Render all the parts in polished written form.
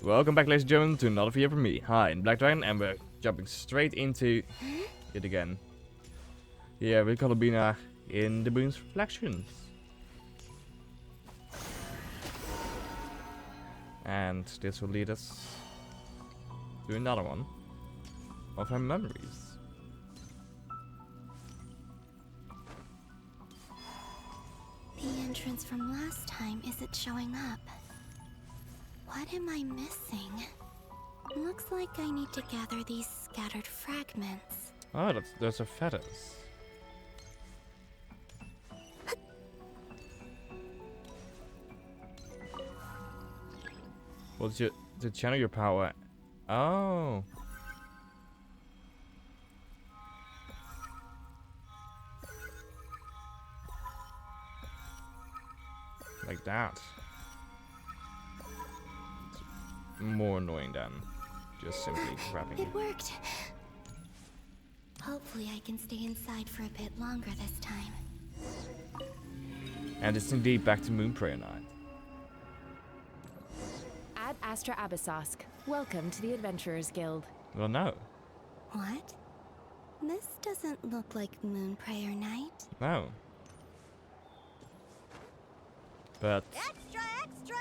Welcome back, ladies and gentlemen, to another video from me. Hi, I'm Black Dragon, and we're jumping straight into it again. Yeah, with Columbina in the Moon's Reflections. And this will lead us to another one of her memories. The entrance from last time isn't showing up. What am I missing? Looks like I need to gather these scattered fragments. Oh, those are feathers. What's your to channel your power? Oh. Like that. More annoying than just simply grabbing. It worked. Hopefully I can stay inside for a bit longer this time. And it's indeed back to Moonprayer Night. Ad Astra Abyssosque. Welcome to the Adventurers Guild. Well, no. What? This doesn't look like Moonprayer Night. No. But Extra, extra!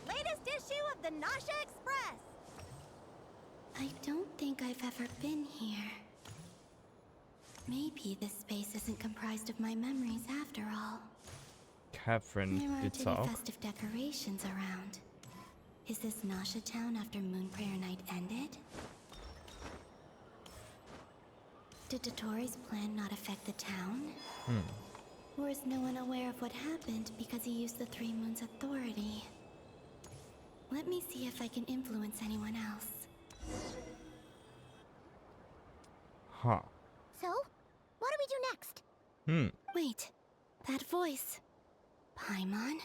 Latest issue of the Nasha Express! I don't think I've ever been here. Maybe this space isn't comprised of my memories after all. Catherine There aren't did any talk. festive decorations around. Is this Nasha town after Moonprayer Night ended? Did Dotori's plan not affect the town? Or is no one aware of what happened because he used the Three Moons' authority? Let me see if I can influence anyone else. Huh. So, what do we do next? Wait, that voice. Paimon?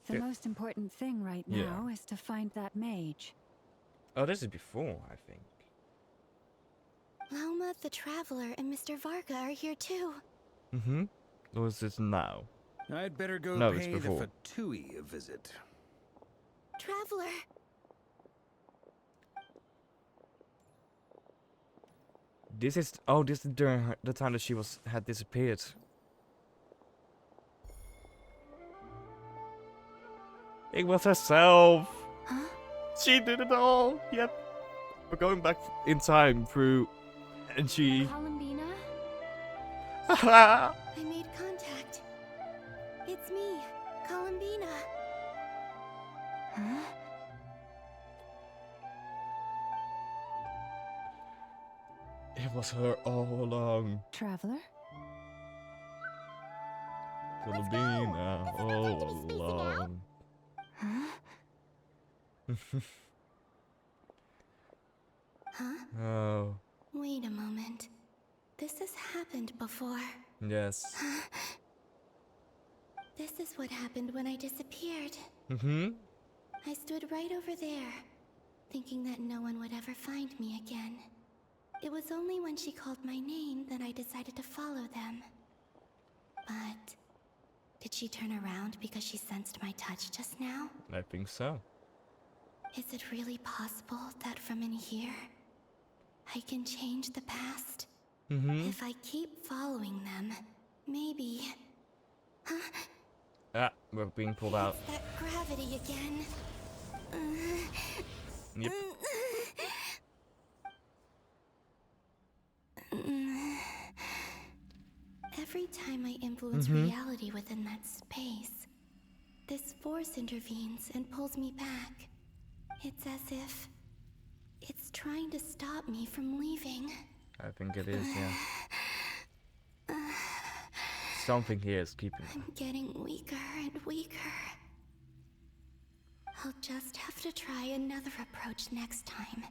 The Yeah. most important thing right Yeah. now is to find that mage. Oh, this is before, I think. Lauma the Traveler and Mr. Varga are here too. Or is this now? I'd better go No, it's pay the before. Fatui a visit. Traveler! This is this is during the time that she had disappeared. It was herself. Huh? She did it all. Yep. We're going back in time through, and she. Columbina? I made contact. It's me, Columbina. Huh? It was her all along. Traveler? Columbina all along. Huh? Huh? Oh, Wait a moment. This has happened before. yes. This is what happened when I disappeared. I stood right over there, thinking that no one would ever find me again. It was only when she called my name that I decided to follow them. But did she turn around because she sensed my touch just now? I think so. Is it really possible that from in here, I can change the past? If I keep following them, maybe... Ah, we're being pulled out. It's that gravity again. Yep. Every time I influence reality within that space, this force intervenes and pulls me back. It's as if it's trying to stop me from leaving. I think it is, yeah. Something here is keeping her. I'm getting weaker and weaker. I'll just have to try another approach next time.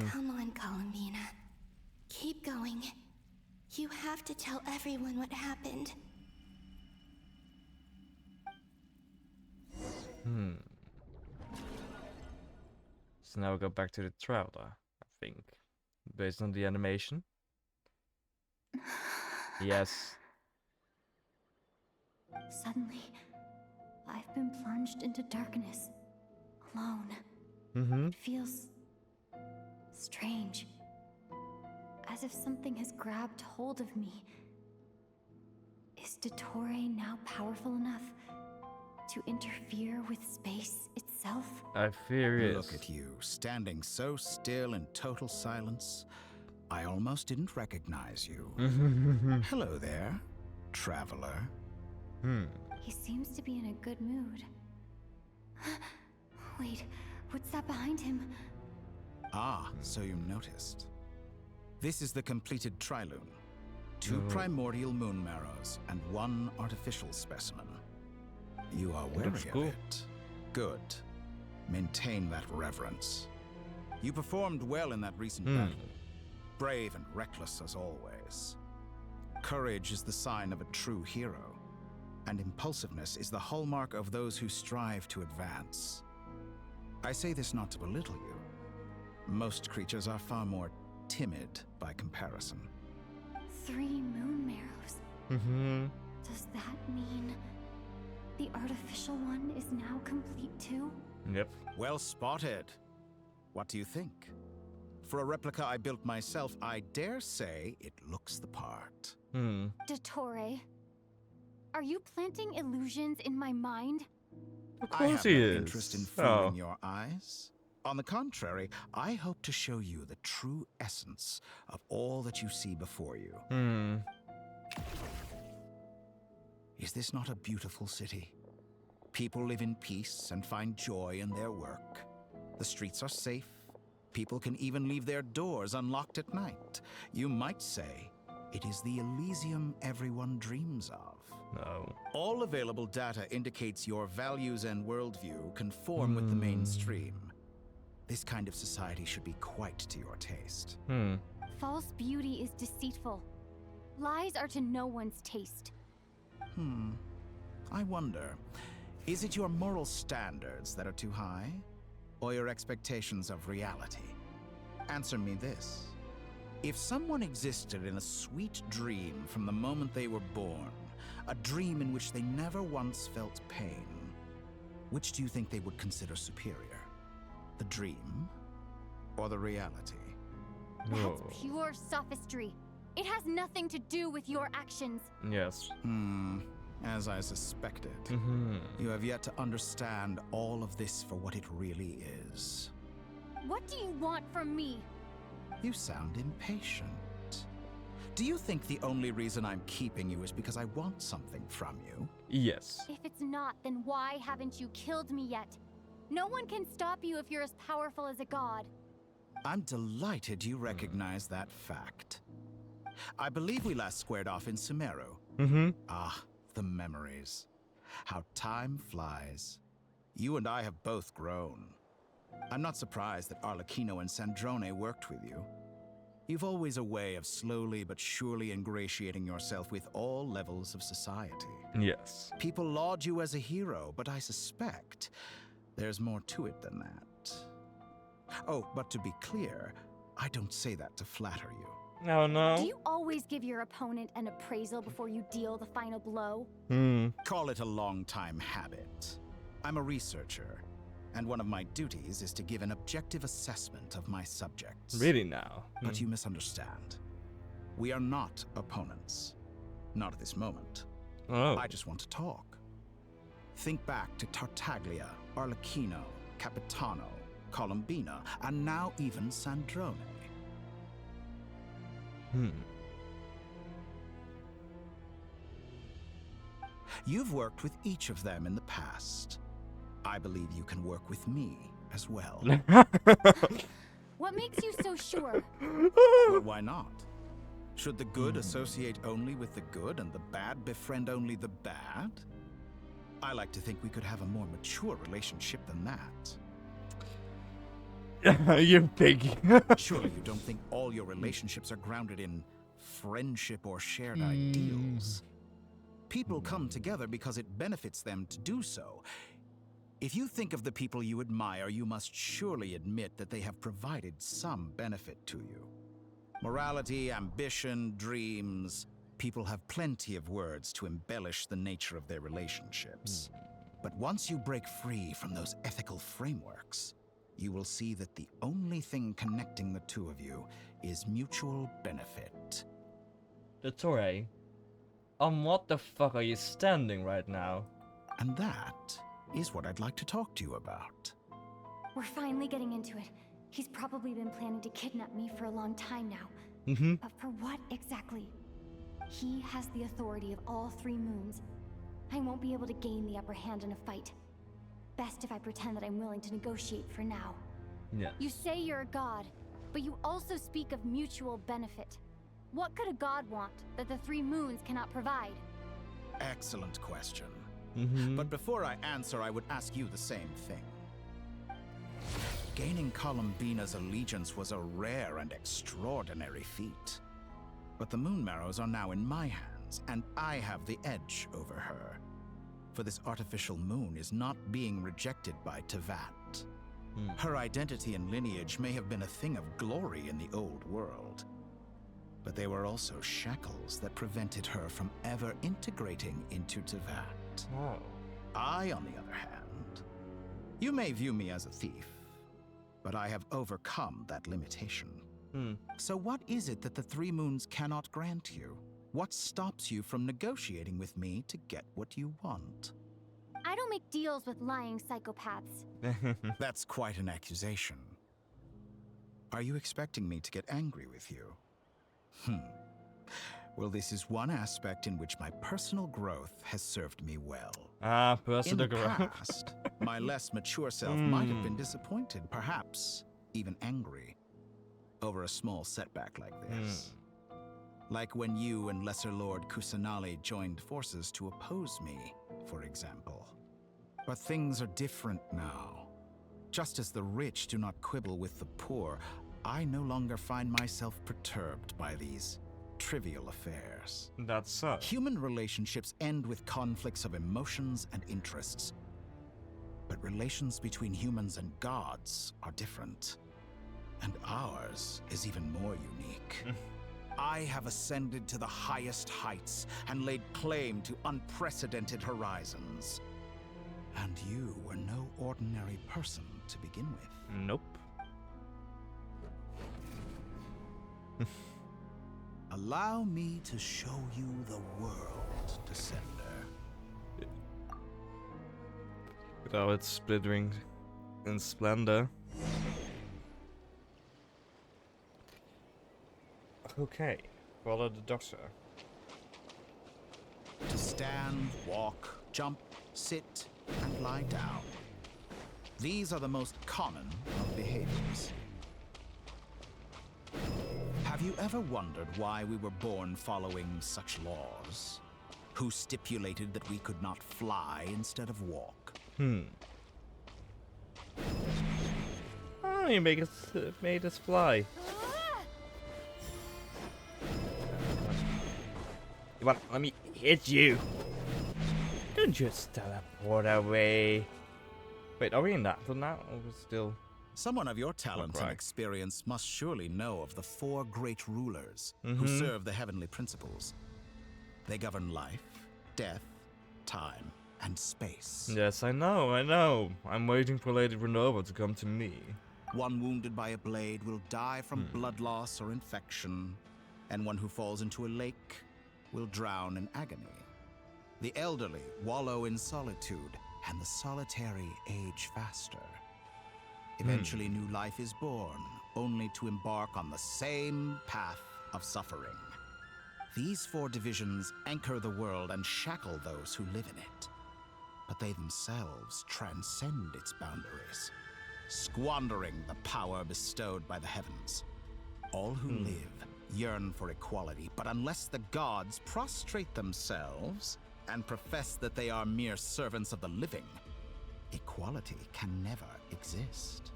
Come on, Columbina. Keep going. You have to tell everyone what happened. So now we go back to the Traveler, I think. Based on the animation. Yes. Suddenly, I've been plunged into darkness, alone. Mm-hmm. It feels strange. As if something has grabbed hold of me. Is Dottore now powerful enough to interfere with space itself? I fear it. Look at you, standing so still in total silence. I almost didn't recognize you. Hello there, traveler. He seems to be in a good mood. Wait, what's that behind him? Ah, so you noticed. This is the completed trilune. 2 primordial moon marrows and 1 artificial specimen. You are wary Looks of cool. it. Good. Maintain that reverence. You performed well in that recent battle. Brave and reckless as always. Courage is the sign of a true hero, and impulsiveness is the hallmark of those who strive to advance. I say this not to belittle you. Most creatures are far more timid by comparison. 3 moon marrows. Mm-hmm. Does that mean the artificial one is now complete too? Yep. Well spotted. What do you think? For a replica I built myself, I dare say it looks the part. Dottore, are you planting illusions in my mind? Of I course have he no is. interest in fooling your eyes. On the contrary, I hope to show you the true essence of all that you see before you. Is this not a beautiful city? People live in peace and find joy in their work. The streets are safe. People can even leave their doors unlocked at night. You might say it is the Elysium everyone dreams of. No. All available data indicates your values and worldview conform with the mainstream. This kind of society should be quite to your taste. False beauty is deceitful. Lies are to no one's taste. I wonder, is it your moral standards that are too high? Or your expectations of reality? Answer me this. If someone existed in a sweet dream from the moment they were born, a dream in which they never once felt pain, which do you think they would consider superior? The dream or the reality? That's pure sophistry. It has nothing to do with your actions. Yes. As I suspected. You have yet to understand all of this for what it really is. What do you want from me? You sound impatient. Do you think the only reason I'm keeping you is because I want something from you? Yes. If it's not, then why haven't you killed me yet? No one can stop you if you're as powerful as a god. I'm delighted you recognize that fact. I believe we last squared off in Sumeru. Ah, the memories. How time flies. You and I have both grown. I'm not surprised that Arlecchino and Sandrone worked with you. You've always a way of slowly but surely ingratiating yourself with all levels of society. Yes. People laud you as a hero, but I suspect there's more to it than that. Oh, but to be clear, I don't say that to flatter you. Oh no. Do you always give your opponent an appraisal before you deal the final blow? Call it a long-time habit. I'm a researcher, and one of my duties is to give an objective assessment of my subjects. Really now? But you misunderstand. We are not opponents. Not at this moment. Oh. I just want to talk. Think back to Tartaglia, Arlecchino, Capitano, Colombina, and now even Sandrone. You've worked with each of them in the past. I believe you can work with me as well. What makes you so sure? Well, why not? Should the good associate only with the good and the bad befriend only the bad? I like to think we could have a more mature relationship than that. You're big. Surely you don't think all your relationships are grounded in friendship or shared ideals. People come together because it benefits them to do so. If you think of the people you admire, you must surely admit that they have provided some benefit to you. Morality, ambition, dreams. People have plenty of words to embellish the nature of their relationships. But once you break free from those ethical frameworks, you will see that the only thing connecting the two of you is mutual benefit. Dottore, on what the fuck are you standing right now? And that is what I'd like to talk to you about. We're finally getting into it. He's probably been planning to kidnap me for a long time now. But for what exactly? He has the authority of all 3 moons. I won't be able to gain the upper hand in a fight. Best if I pretend that I'm willing to negotiate for now. Yeah. You say you're a god, but you also speak of mutual benefit. What could a god want that the 3 moons cannot provide? Excellent question. But before I answer, I would ask you the same thing. Gaining Columbina's allegiance was a rare and extraordinary feat. But the Moon Marrows are now in my hands, and I have the edge over her. For this artificial moon is not being rejected by Teyvat. Her identity and lineage may have been a thing of glory in the old world, but they were also shackles that prevented her from ever integrating into Teyvat. Oh. I, on the other hand, you may view me as a thief, but I have overcome that limitation. So what is it that the 3 moons cannot grant you? What stops you from negotiating with me to get what you want? I don't make deals with lying psychopaths. That's quite an accusation. Are you expecting me to get angry with you? Well, this is one aspect in which my personal growth has served me well. In Personal the growth. past, my less mature self might have been disappointed, perhaps even angry, over a small setback like this. Like when you and Lesser Lord Kusanali joined forces to oppose me, for example. But things are different now. Just as the rich do not quibble with the poor, I no longer find myself perturbed by these trivial affairs. That's so. Human relationships end with conflicts of emotions and interests. But relations between humans and gods are different. And ours is even more unique. I have ascended to the highest heights and laid claim to unprecedented horizons. And you were no ordinary person to begin with. Nope. Allow me to show you the world, Descender. With all its splintering in splendor. Okay, follow the doctor. To stand, walk, jump, sit, and lie down. These are the most common of behaviors. Have you ever wondered why we were born following such laws? Who stipulated that we could not fly instead of walk? Oh, you made us fly. Come on, let me hit you. Don't just teleport away. Wait, are we in that for now? Or we're still... Someone of your talent and right. experience must surely know of the 4 great rulers who serve the heavenly principles. They govern life, death, time, and space. Yes, I know. I'm waiting for Lady Renova to come to me. One wounded by a blade will die from blood loss or infection, and one who falls into a lake will drown in agony. The elderly wallow in solitude, and the solitary age faster. Eventually, new life is born, only to embark on the same path of suffering. These 4 divisions anchor the world and shackle those who live in it. But they themselves transcend its boundaries, squandering the power bestowed by the heavens. All who live yearn for equality, but unless the gods prostrate themselves and profess that they are mere servants of the living, equality can never exist.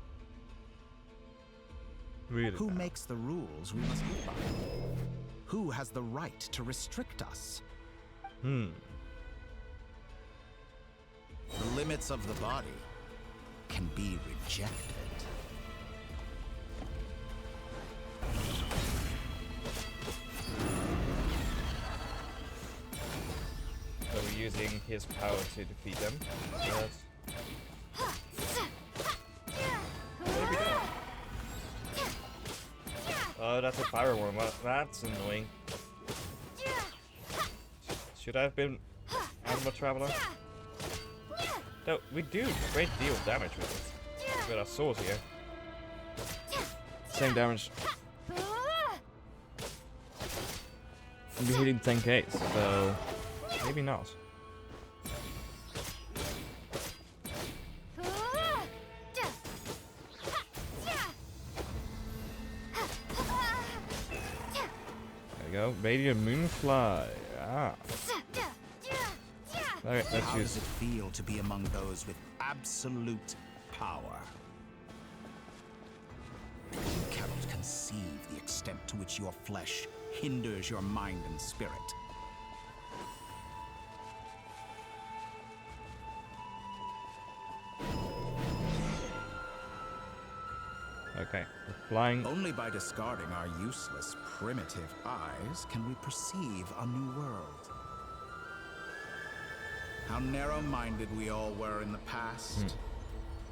Really? Who now? makes the rules we must live by? Who has the right to restrict us? The limits of the body can be rejected. So we using his power to defeat them. But maybe not. Oh, that's a fire one. That's annoying. Should I have been Animal Traveler? No, we do a great deal of damage with it. With our swords here. Same damage. We'll be hitting 10k, so maybe not. There we go. Radiant Moonfly. Ah. Okay, let's How use does it feel to be among those with absolute power? You cannot conceive the extent to which your flesh hinders your mind and spirit. Okay, we're flying. Only by discarding our useless, primitive eyes can we perceive a new world. How narrow-minded we all were in the past.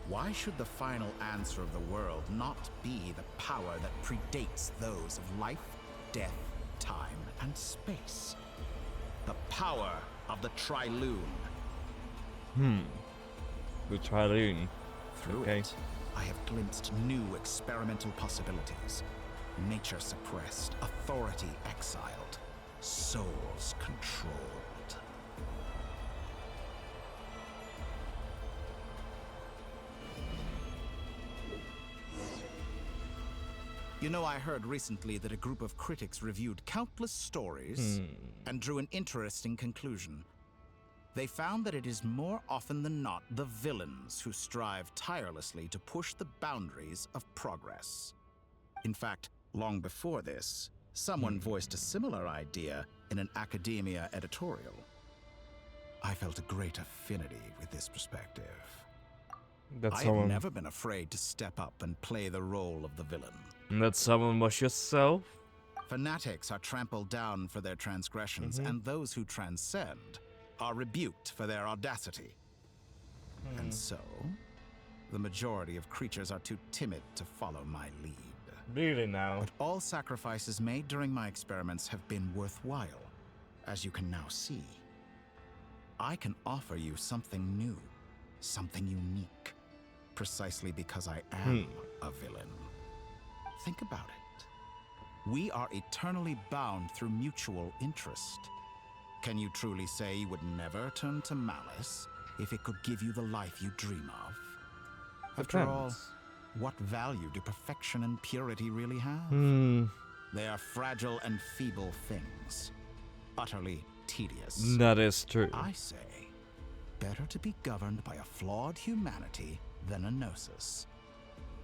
Why should the final answer of the world not be the power that predates those of life, death, time, and space? The power of the Triloon. The Triloon. Through Okay. it, I have glimpsed new experimental possibilities. Nature suppressed, authority exiled, souls controlled. You know, I heard recently that a group of critics reviewed countless stories and drew an interesting conclusion. They found that it is more often than not the villains who strive tirelessly to push the boundaries of progress. In fact, long before this, someone voiced a similar idea in an academia editorial. I felt a great affinity with this perspective. That I have someone. never been afraid to step up and play the role of the villain. That someone was yourself. Fanatics are trampled down for their transgressions, and those who transcend are rebuked for their audacity. And so, the majority of creatures are too timid to follow my lead. Really now. But all sacrifices made during my experiments have been worthwhile, as you can now see. I can offer you something new, something unique, precisely because I am a villain. Think about it. We are eternally bound through mutual interest. Can you truly say you would never turn to malice if it could give you the life you dream of? After all, Depends. what value do perfection and purity really have? They are fragile and feeble things, utterly tedious. That is true. I say, better to be governed by a flawed humanity than a gnosis.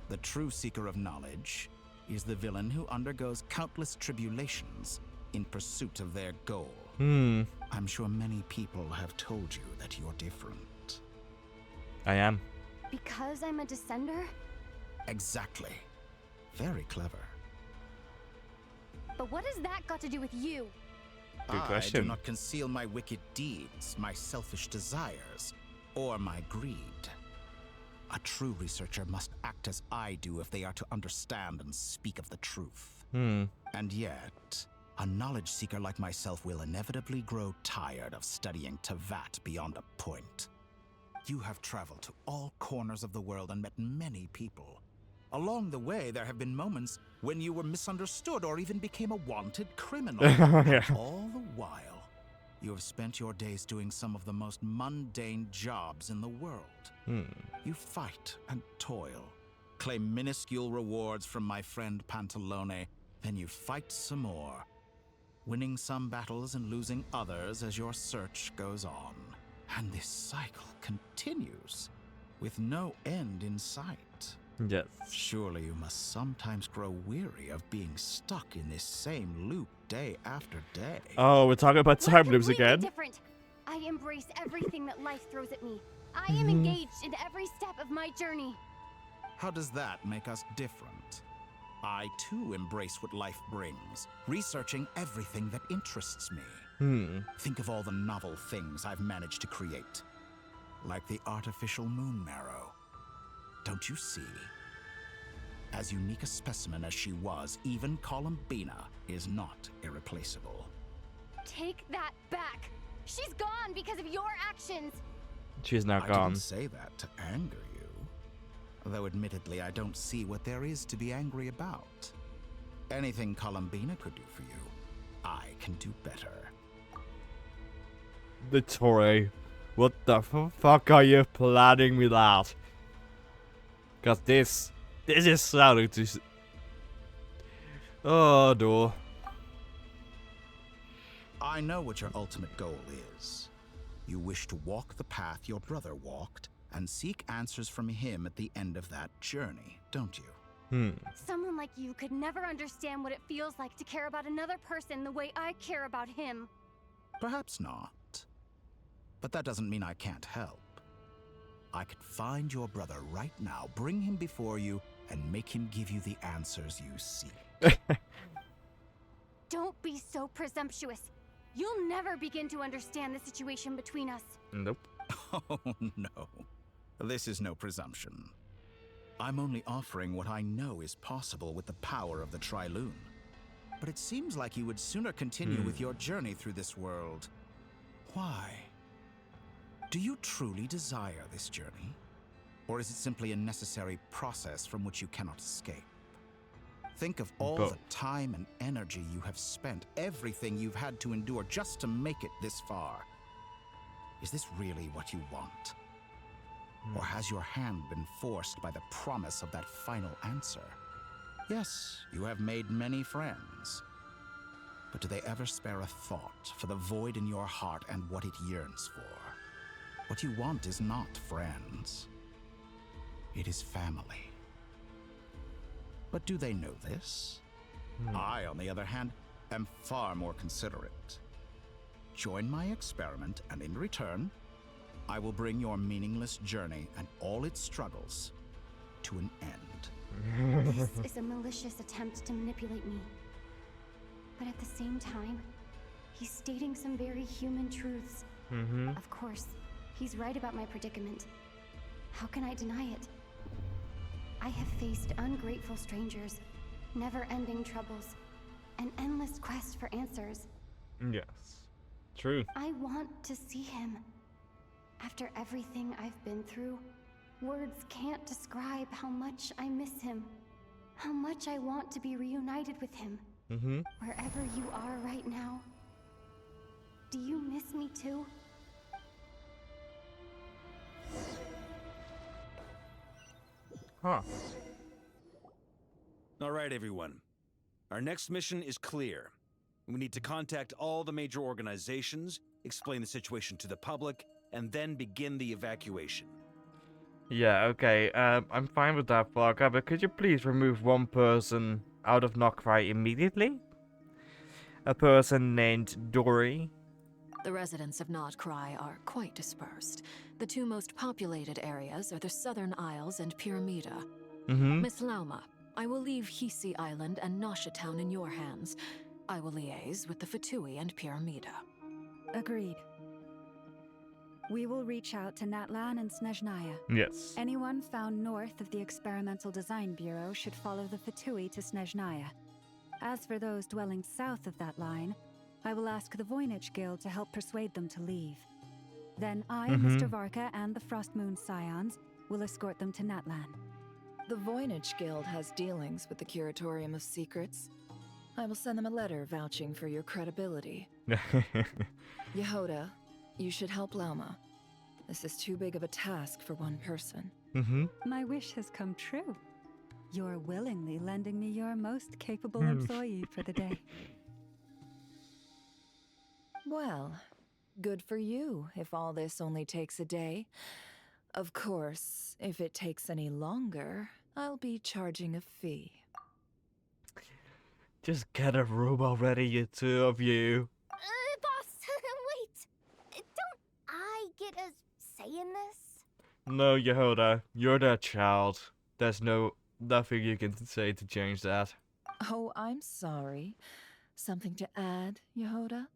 The true seeker of knowledge is the villain who undergoes countless tribulations in pursuit of their goal. I'm sure many people have told you that you're different. I am. Because I'm a descender? Exactly. Very clever. But what has that got to do with you? Good I question. do not conceal my wicked deeds, my selfish desires, or my greed. A true researcher must act as I do if they are to understand and speak of the truth. And yet, a knowledge seeker like myself will inevitably grow tired of studying Teyvat beyond a point. You have traveled to all corners of the world and met many people. Along the way, there have been moments when you were misunderstood or even became a wanted criminal. Yeah. All the while, you have spent your days doing some of the most mundane jobs in the world. You fight and toil, claim minuscule rewards from my friend Pantalone, then you fight some more, winning some battles and losing others as your search goes on. And this cycle continues, with no end in sight. Yes. Surely you must sometimes grow weary of being stuck in this same loop day after day. Oh, we're talking about time loops Completely again. different. I embrace everything that life throws at me. I am engaged in every step of my journey. How does that make us different? I too embrace what life brings, researching everything that interests me. Think of all the novel things I've managed to create. Like the artificial moon marrow. Don't you see? As unique a specimen as she was, even Columbina is not irreplaceable. Take that back. She's gone because of your actions. She's now I gone. didn't say that to anger you. Though admittedly, I don't see what there is to be angry about. Anything Columbina could do for you, I can do better. The Tory. What the fuck are you planning with that? Cause this is sounding too... Oh, no. I know what your ultimate goal is. You wish to walk the path your brother walked and seek answers from him at the end of that journey, don't you? Someone like you could never understand what it feels like to care about another person the way I care about him. Perhaps not. But that doesn't mean I can't help. I could find your brother right now, bring him before you, and make him give you the answers you seek. Don't be so presumptuous. You'll never begin to understand the situation between us. Nope. Oh, no. This is no presumption. I'm only offering what I know is possible with the power of the Trilune. But it seems like you would sooner continue with your journey through this world. Why? Do you truly desire this journey? Or is it simply a necessary process from which you cannot escape? Think of all the time and energy you have spent, everything you've had to endure just to make it this far. Is this really what you want? Or has your hand been forced by the promise of that final answer? Yes, you have made many friends. But do they ever spare a thought for the void in your heart and what it yearns for? What you want is not friends. It is family. But do they know this? I, on the other hand, am far more considerate. Join my experiment, and in return, I will bring your meaningless journey and all its struggles to an end. This is a malicious attempt to manipulate me. But at the same time, he's stating some very human truths. Of course, he's right about my predicament. How can I deny it? I have faced ungrateful strangers, never-ending troubles, an endless quest for answers. Yes. True. I want to see him. After everything I've been through, words can't describe how much I miss him. How much I want to be reunited with him. Wherever you are right now. Do you miss me too? Huh. All right, everyone. Our next mission is clear. We need to contact all the major organizations, explain the situation to the public, and then begin the evacuation. Yeah, okay. I'm fine with that, Parker, but could you please remove one person out of Nokrai immediately? A person named Dory. The residents of Notcry are quite dispersed. The two most populated areas are the Southern Isles and Pyramida. Miss Lauma, I will leave Hisi Island and Nosha Town in your hands. I will liaise with the Fatui and Pyramida. Agreed. We will reach out to Natlan and Snezhnaya. Yes. Anyone found north of the Experimental Design Bureau should follow the Fatui to Snezhnaya. As for those dwelling south of that line, I will ask the Voynich Guild to help persuade them to leave. Then I, Mr. Varka, and the Frostmoon Scions will escort them to Natlan. The Voynich Guild has dealings with the Curatorium of Secrets. I will send them a letter vouching for your credibility. Yehoda, you should help Lauma. This is too big of a task for one person. My wish has come true. You're willingly lending me your most capable employee for the day. Well, good for you if all this only takes a day. Of course, if it takes any longer, I'll be charging a fee. Just get a room already, you two of you. Boss, wait. Don't I get a say in this? No, Yehoda, you're their child. There's nothing you can say to change that. Oh, I'm sorry. Something to add, Yehoda?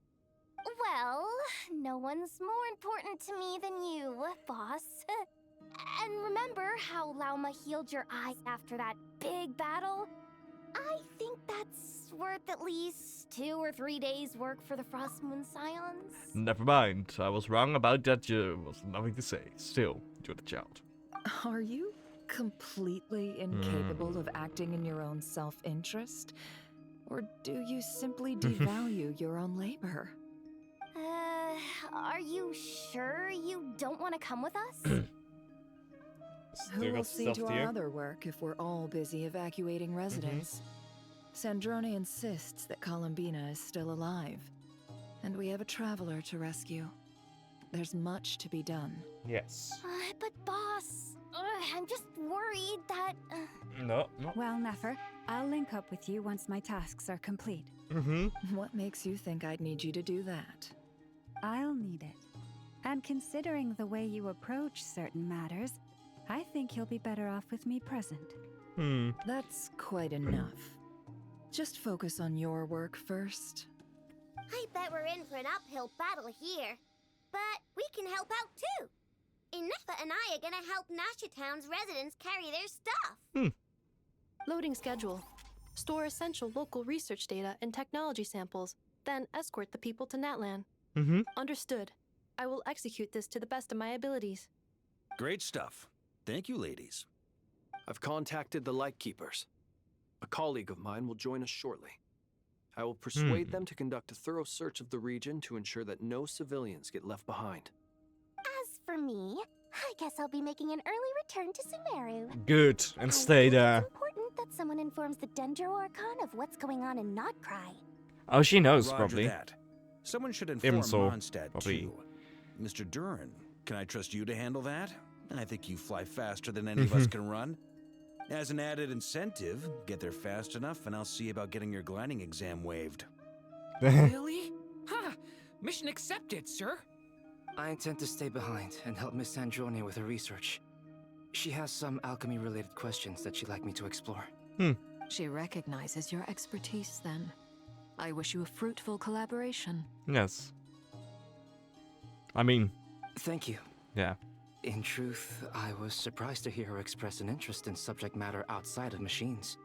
Well, no one's more important to me than you, boss. And remember how Lauma healed your eyes after that big battle? I think that's worth at least 2 or 3 days' work for the Frostmoon Scions. Never mind. I was wrong about that. There was nothing to say. Still, you're the child. Are you completely incapable of acting in your own self-interest? Or do you simply devalue your own labor? Are you sure you don't want to come with us? Who will see to our other work if we're all busy evacuating residents? Sandrone insists that Columbina is still alive, and we have a traveler to rescue. There's much to be done. Yes. But boss, I'm just worried that... No. Well, Nefer, I'll link up with you once my tasks are complete. What makes you think I'd need you to do that? I'll need it. And considering the way you approach certain matters, I think you'll be better off with me present. That's quite enough. Just focus on your work first. I bet we're in for an uphill battle here. But we can help out too. Inefa and I are gonna help Nasha Town's residents carry their stuff. Loading schedule. Store essential local research data and technology samples, then escort the people to Natlan. Understood. I will execute this to the best of my abilities. Great stuff. Thank you, ladies. I've contacted the Lightkeepers. A colleague of mine will join us shortly. I will persuade them to conduct a thorough search of the region to ensure that no civilians get left behind. As for me, I guess I'll be making an early return to Sumeru. Good, and stay there. It's important that someone informs the Dendro Archon of what's going on in Notcry. Oh, she knows, Roger probably. that. Someone should inform Imso, Mondstadt, probably. too. Mr. Duran, can I trust you to handle that? I think you fly faster than any of us can run. As an added incentive, get there fast enough and I'll see about getting your gliding exam waived. Really? Ha! Mission accepted, sir. I intend to stay behind and help Miss Sandrone with her research. She has some alchemy-related questions that she'd like me to explore. She recognizes your expertise, then. I wish you a fruitful collaboration. Yes. I mean... Thank you. Yeah. In truth, I was surprised to hear her express an interest in subject matter outside of machines.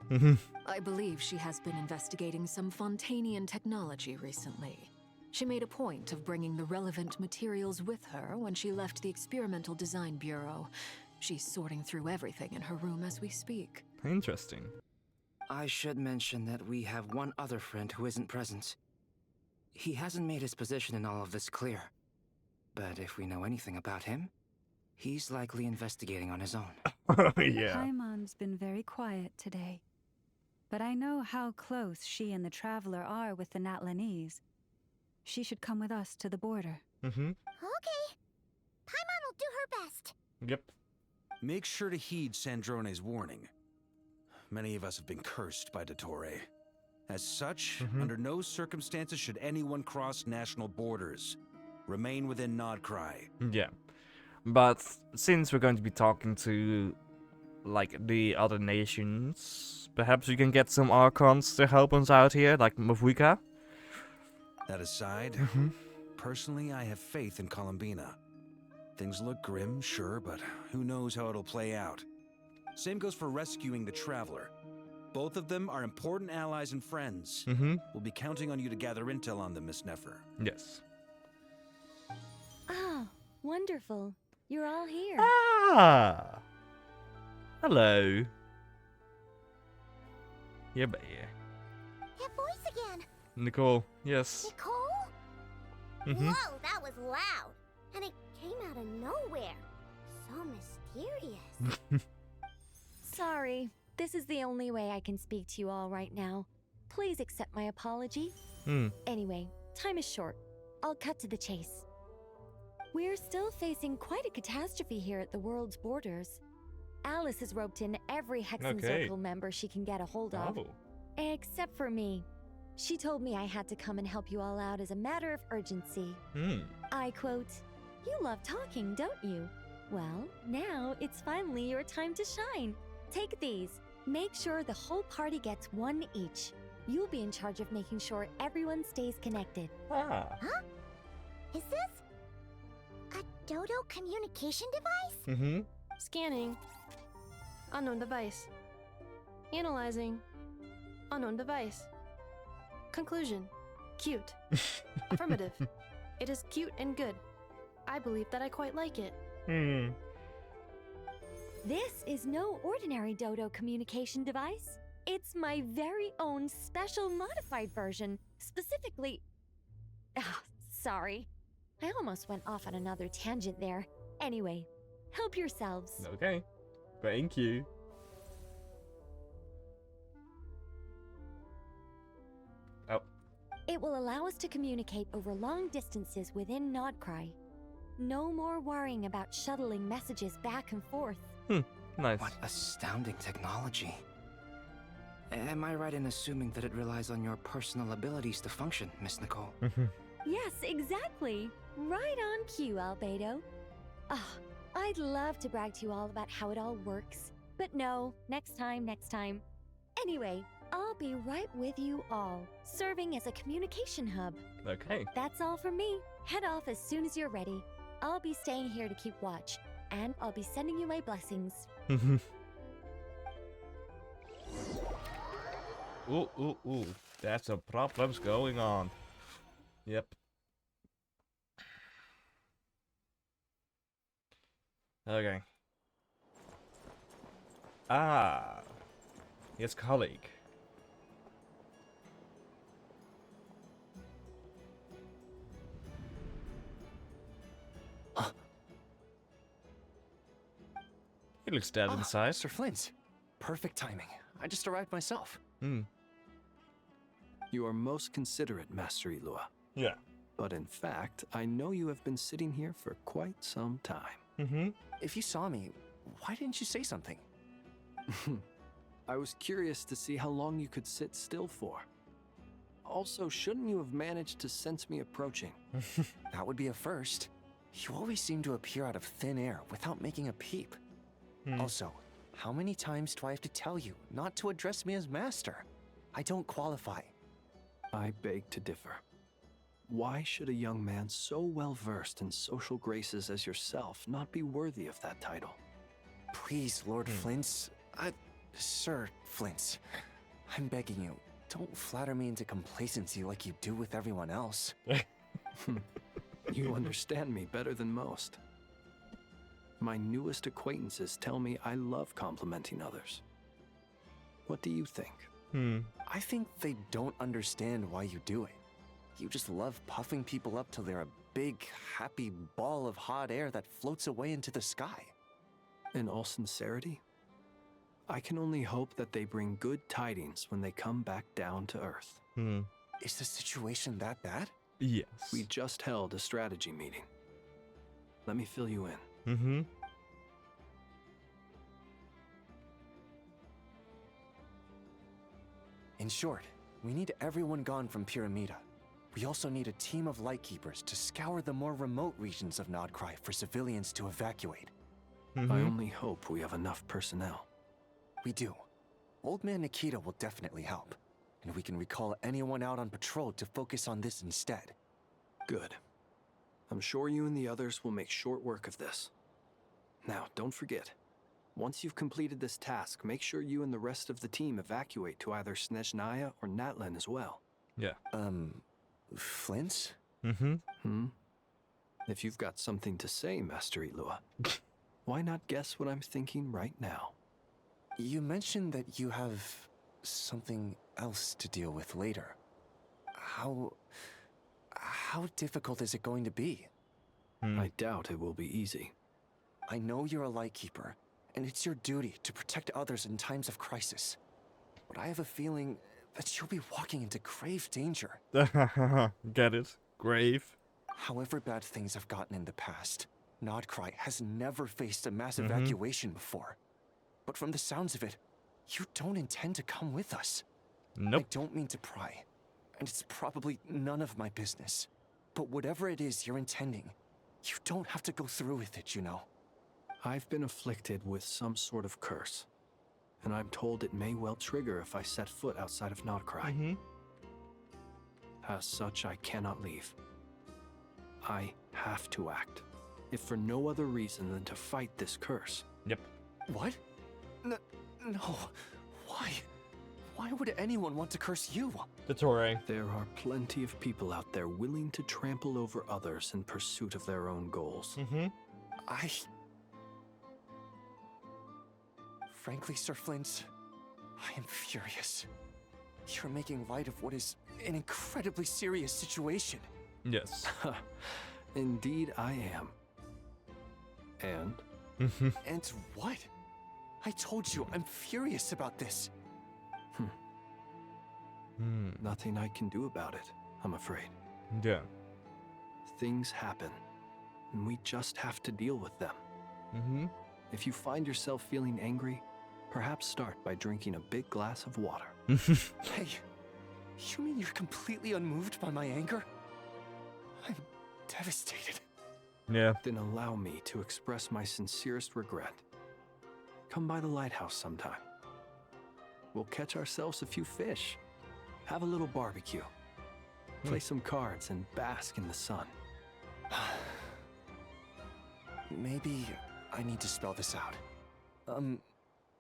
I believe she has been investigating some Fontanian technology recently. She made a point of bringing the relevant materials with her when she left the Experimental Design Bureau. She's sorting through everything in her room as we speak. Interesting. I should mention that we have one other friend who isn't present. He hasn't made his position in all of this clear. But if we know anything about him, he's likely investigating on his own. Yeah. Paimon's been very quiet today. But I know how close she and the Traveler are with the Natlanese. She should come with us to the border. Okay. Paimon will do her best. Yep. Make sure to heed Sandrone's warning. Many of us have been cursed by Dottore. As such, under no circumstances should anyone cross national borders. Remain within Nodcry. Yeah. But since we're going to be talking to, like, the other nations, perhaps we can get some Archons to help us out here, like Mavuika? That aside, personally, I have faith in Columbina. Things look grim, sure, but who knows how it'll play out. Same goes for rescuing the Traveler. Both of them are important allies and friends. We'll be counting on you to gather intel on them, Miss Nefer. Yes. Ah, wonderful. You're all here. Ah! Hello. Yeah, but yeah. That voice again. Nicole, yes. Nicole? Whoa, that was loud. And it came out of nowhere. So mysterious. Sorry. This is the only way I can speak to you all right now. Please accept my apology. Anyway, time is short. I'll cut to the chase. We're still facing quite a catastrophe here at the world's borders. Alice has roped in every Hexen Circle member she can get a hold of. Except for me. She told me I had to come and help you all out as a matter of urgency. I quote, "You love talking, don't you? Well, now it's finally your time to shine. Take these. Make sure the whole party gets one each. You'll be in charge of making sure everyone stays connected." Ah. Huh? Is this a dodo communication device? Mm-hmm. Scanning. Unknown device. Analyzing. Unknown device. Conclusion. Cute. Affirmative. It is cute and good. I believe that I quite like it. This is no ordinary dodo communication device. It's my very own special modified version, specifically... sorry. I almost went off on another tangent there. Anyway, help yourselves. Okay. Thank you. Oh. It will allow us to communicate over long distances within Nodcry. No more worrying about shuttling messages back and forth. Nice. What astounding technology. Am I right in assuming that it relies on your personal abilities to function, Miss Nicole? Yes, exactly. Right on cue, Albedo. I'd love to brag to you all about how it all works. But no, next time. Anyway, I'll be right with you all, serving as a communication hub. Okay. That's all from me. Head off as soon as you're ready. I'll be staying here to keep watch, and I'll be sending you my blessings. Ooh. That's some problems going on. Yep. Okay. Yes, colleague. He looks dead inside. Sir Flint. Perfect timing. I just arrived myself. You are most considerate, Master Ilua. Yeah. But in fact, I know you have been sitting here for quite some time. If you saw me, why didn't you say something? I was curious to see how long you could sit still for. Also, shouldn't you have managed to sense me approaching? That would be a first. You always seem to appear out of thin air without making a peep. Also, how many times do I have to tell you not to address me as master? I don't qualify. I beg to differ. Why should a young man so well versed in social graces as yourself not be worthy of that title? Please, Lord Flint's... Sir Flint's. I'm begging you, don't flatter me into complacency like you do with everyone else. You understand me better than most. My newest acquaintances tell me I love complimenting others. What do you think? I think they don't understand why you do it. You just love puffing people up till they're a big, happy ball of hot air that floats away into the sky. In all sincerity, I can only hope that they bring good tidings when they come back down to Earth. Is the situation that bad? Yes. We just held a strategy meeting. Let me fill you in. In short, we need everyone gone from Pyramida. We also need a team of Lightkeepers to scour the more remote regions of Nodcry for civilians to evacuate. I only hope we have enough personnel. We do. Old Man Nikita will definitely help, and we can recall anyone out on patrol to focus on this instead. Good. I'm sure you and the others will make short work of this. Now, don't forget, once you've completed this task, make sure you and the rest of the team evacuate to either Snezhnaya or Natlan as well. Yeah. Flint? If you've got something to say, Master Ilua, why not guess what I'm thinking right now? You mentioned that you have something else to deal with later. How difficult is it going to be? I doubt it will be easy. I know you're a Lightkeeper, and it's your duty to protect others in times of crisis. But I have a feeling that you'll be walking into grave danger. Get it? Grave. However bad things have gotten in the past, Nodcry has never faced a mass evacuation before. But from the sounds of it, you don't intend to come with us. Nope. I don't mean to pry, and it's probably none of my business. But whatever it is you're intending, you don't have to go through with it, you know. I've been afflicted with some sort of curse, and I'm told it may well trigger if I set foot outside of Nodcry. As such, I cannot leave. I have to act, if for no other reason than to fight this curse. Yep. What? No. Why? Why would anyone want to curse you? The Torre. There are plenty of people out there willing to trample over others in pursuit of their own goals. Frankly, Sir Flint, I am furious. You're making light of what is an incredibly serious situation. Yes. Indeed, I am. And? And what? I told you, I'm furious about this. Nothing I can do about it, I'm afraid. Yeah. Things happen, and we just have to deal with them. If you find yourself feeling angry, perhaps start by drinking a big glass of water. Hey, you mean you're completely unmoved by my anger? I'm devastated. Yeah. Then allow me to express my sincerest regret. Come by the lighthouse sometime. We'll catch ourselves a few fish, have a little barbecue, play some cards, and bask in the sun. Maybe I need to spell this out.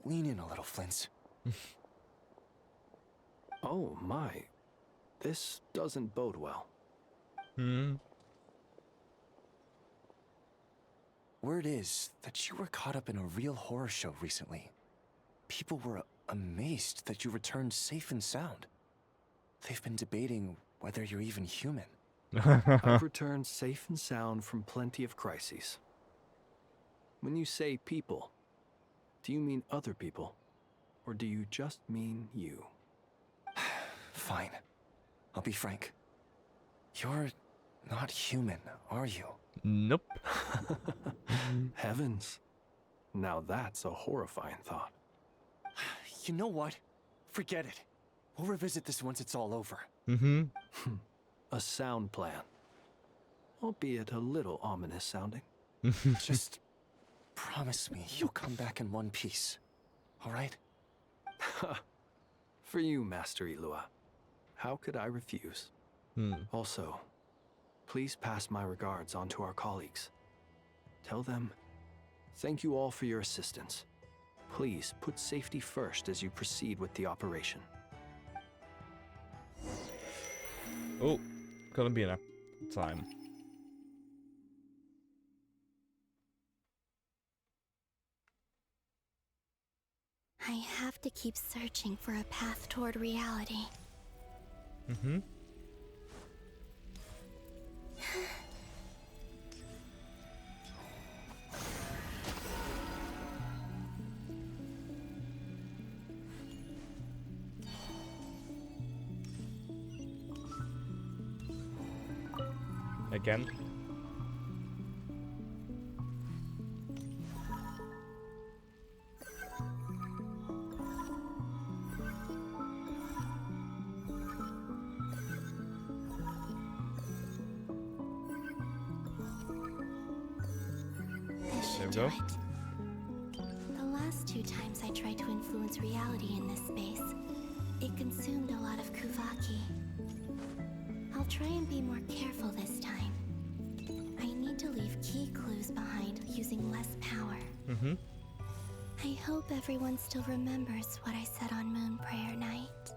Lean in a little, Flint. Oh my, this doesn't bode well. Word is that you were caught up in a real horror show recently. People were amazed that you returned safe and sound. They've been debating whether you're even human. I've returned safe and sound from plenty of crises. When you say people, do you mean other people? Or do you just mean you? Fine. I'll be frank. You're not human, are you? Nope. Heavens. Now that's a horrifying thought. You know what? Forget it. We'll revisit this once it's all over. A sound plan. Albeit a little ominous sounding. Just promise me you'll come back in one piece. All right? For you, Master Ilua. How could I refuse? Also, please pass my regards on to our colleagues. Tell them, thank you all for your assistance. Please put safety first as you proceed with the operation. Oh, Columbina. Time. I have to keep searching for a path toward reality. Again. There we go. The last 2 times I tried to influence reality in this space, it consumed a lot of Kuvaki. I'll try and be more careful this time. I need to leave key clues behind using less power. I hope everyone still remembers what I said on Moon Prayer Night.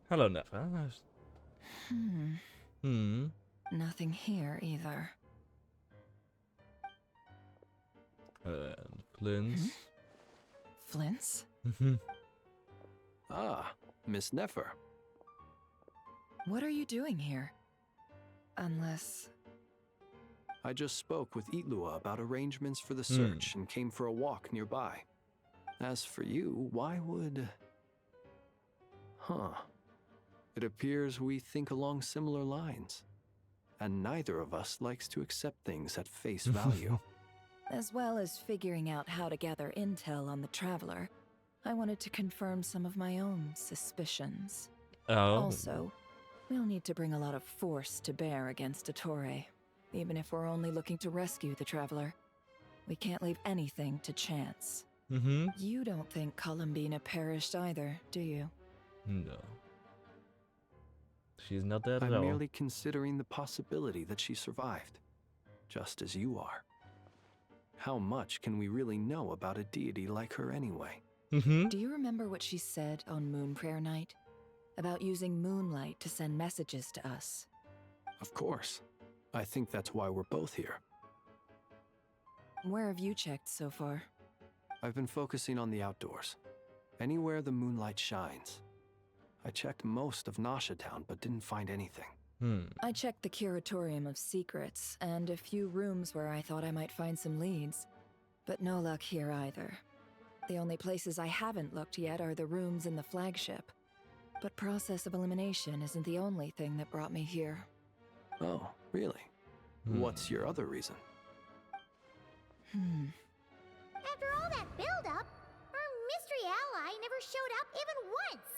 Hello, Nefa. Nothing here either. Flint's. Flint's? Ah, Miss Nefer. What are you doing here? Unless... I just spoke with Itlua about arrangements for the search and came for a walk nearby. As for you, why would... It appears we think along similar lines. And neither of us likes to accept things at face value. As well as figuring out how to gather intel on the Traveler, I wanted to confirm some of my own suspicions. Also, we'll need to bring a lot of force to bear against a Torre, even if we're only looking to rescue the Traveler. We can't leave anything to chance. You don't think Columbina perished either, do you? No. She's not dead at I'm all. merely considering the possibility that she survived, just as you are. How much can we really know about a deity like her anyway? Do you remember what she said on Moon Prayer Night? About using moonlight to send messages to us? Of course. I think that's why we're both here. Where have you checked so far? I've been focusing on the outdoors. Anywhere the moonlight shines. I checked most of Nasha Town, but didn't find anything. I checked the Curatorium of Secrets, and a few rooms where I thought I might find some leads. But no luck here either. The only places I haven't looked yet are the rooms in the flagship. But process of elimination isn't the only thing that brought me here. Oh, really? What's your other reason? After all that build-up, our mystery ally never showed up even once.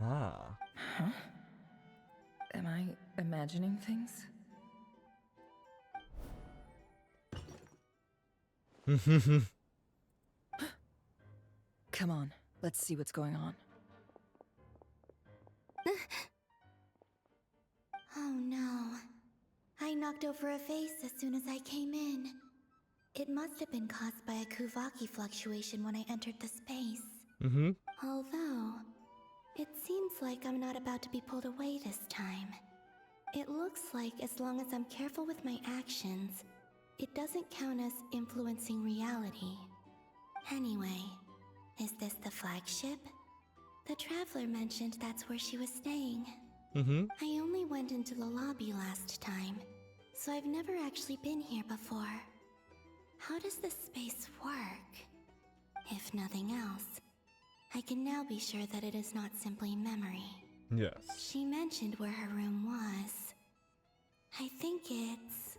Ah. Huh? Am I imagining things? Come on, let's see what's going on. Oh no. I knocked over a vase as soon as I came in. It must have been caused by a Kuvaki fluctuation when I entered the space. Although, it seems like I'm not about to be pulled away this time. It looks like as long as I'm careful with my actions, it doesn't count as influencing reality. Anyway, is this the flagship? The Traveler mentioned that's where she was staying. I only went into the lobby last time, so I've never actually been here before. How does this space work? If nothing else, I can now be sure that it is not simply memory. Yes. She mentioned where her room was. I think it's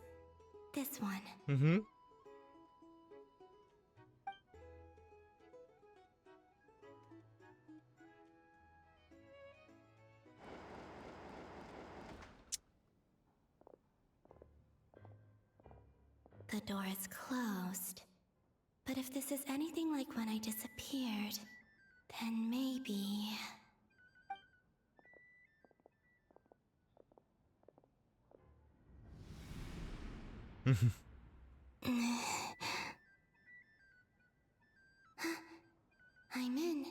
this one. The door is closed. But if this is anything like when I disappeared, then maybe... I'm in.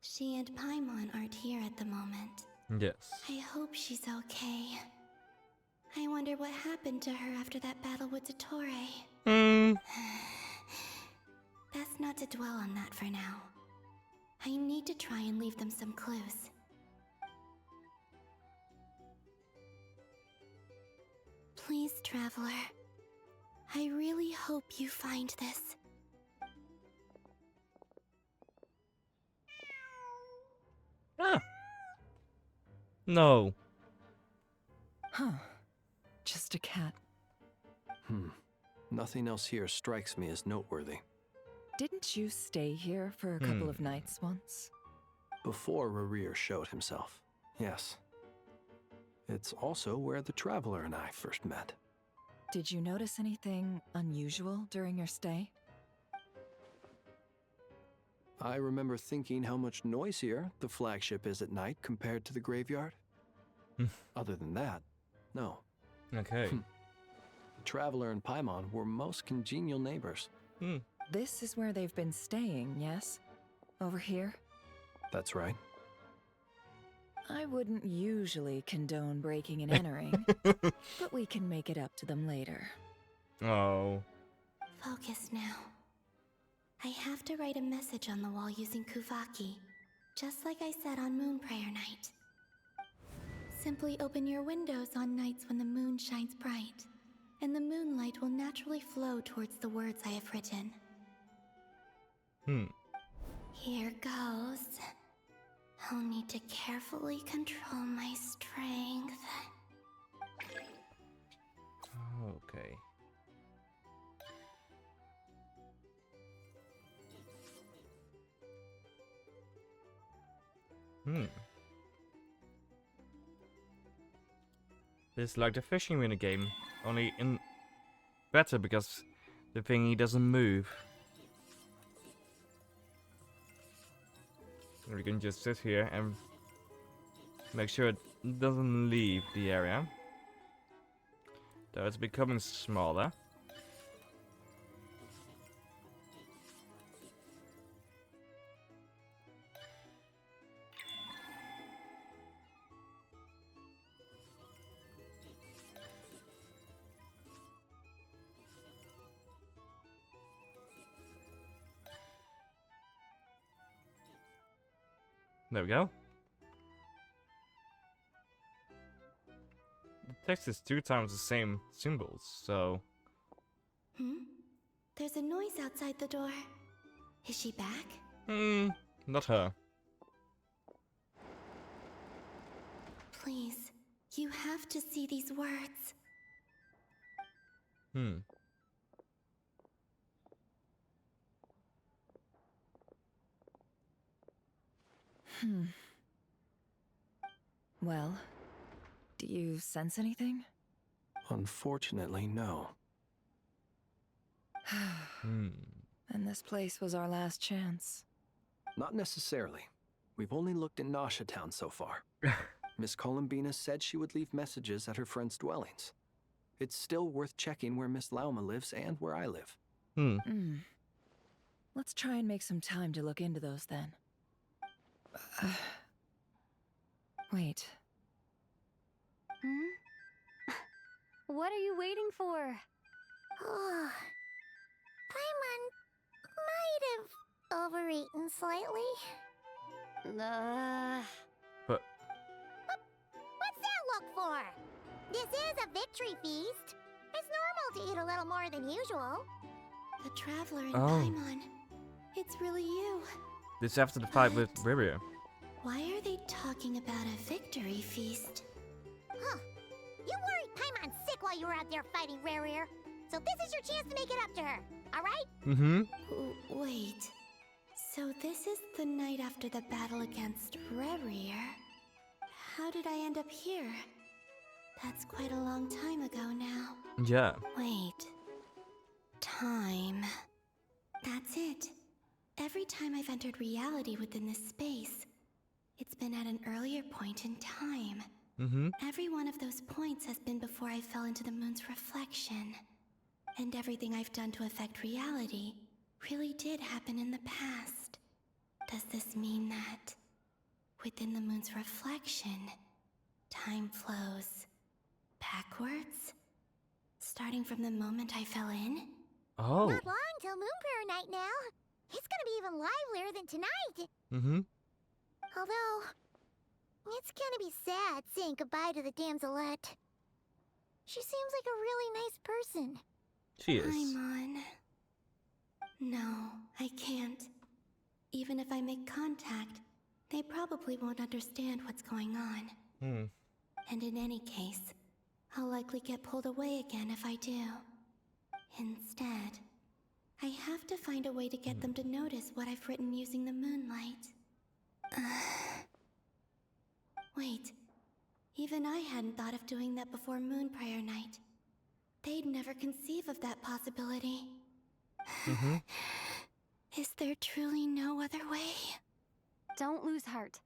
She and Paimon aren't here at the moment. Yes. I hope she's okay. I wonder what happened to her after that battle with Dottore. Best not to dwell on that for now. I need to try and leave them some clues. Please, Traveler. I really hope you find this. No. Huh. Just a cat. Nothing else here strikes me as noteworthy. Didn't you stay here for a couple of nights once? Before Rerir showed himself, yes. It's also where the Traveler and I first met. Did you notice anything unusual during your stay? I remember thinking how much noisier the flagship is at night compared to the graveyard. Other than that, no. Okay. The Traveler and Paimon were most congenial neighbors. This is where they've been staying, yes? Over here? That's right. I wouldn't usually condone breaking and entering, but we can make it up to them later. Oh. Focus now. I have to write a message on the wall using Kuvaki, just like I said on Moon Prayer Night. Simply open your windows on nights when the moon shines bright, and the moonlight will naturally flow towards the words I have written. Here goes. I'll need to carefully control my strength. Okay. It's like the fishing minigame, only in better because the thingy doesn't move. We can just sit here and make sure it doesn't leave the area. Though it's becoming smaller. There we go. The text is 2 times the same symbols, so... There's a noise outside the door. Is she back? Not her. Please, you have to see these words. Well, do you sense anything? Unfortunately, no. And this place was our last chance. Not necessarily. We've only looked in Nasha Town so far. Miss Columbina said she would leave messages at her friends' dwellings. It's still worth checking where Miss Lauma lives and where I live. Let's try and make some time to look into those then. Wait. What are you waiting for? Oh, Paimon might have overeaten slightly. But... What's that look for? This is a victory feast. It's normal to eat a little more than usual. The Traveler in Paimon. It's really you. This is after the fight with Riria. Why are they talking about a victory feast? Huh. You worried Paimon sick while you were out there fighting Rerir. So this is your chance to make it up to her, alright? Wait. So this is the night after the battle against Rerir. How did I end up here? That's quite a long time ago now. Yeah. Wait. Time. That's it. Every time I've entered reality within this space, it's been at an earlier point in time. Every one of those points has been before I fell into the moon's reflection. And everything I've done to affect reality really did happen in the past. Does this mean that within the moon's reflection, time flows backwards? Starting from the moment I fell in? Oh. Not long till Moon Prayer night now. It's gonna be even livelier than tonight. Although, it's gonna be sad saying goodbye to the damselette. She seems like a really nice person. She is. Paimon. No, I can't. Even if I make contact, they probably won't understand what's going on. And in any case, I'll likely get pulled away again if I do. Instead, I have to find a way to get them to notice what I've written using the moonlight. Wait, even I hadn't thought of doing that before Moon Prayer night. They'd never conceive of that possibility. Is there truly no other way? Don't lose heart.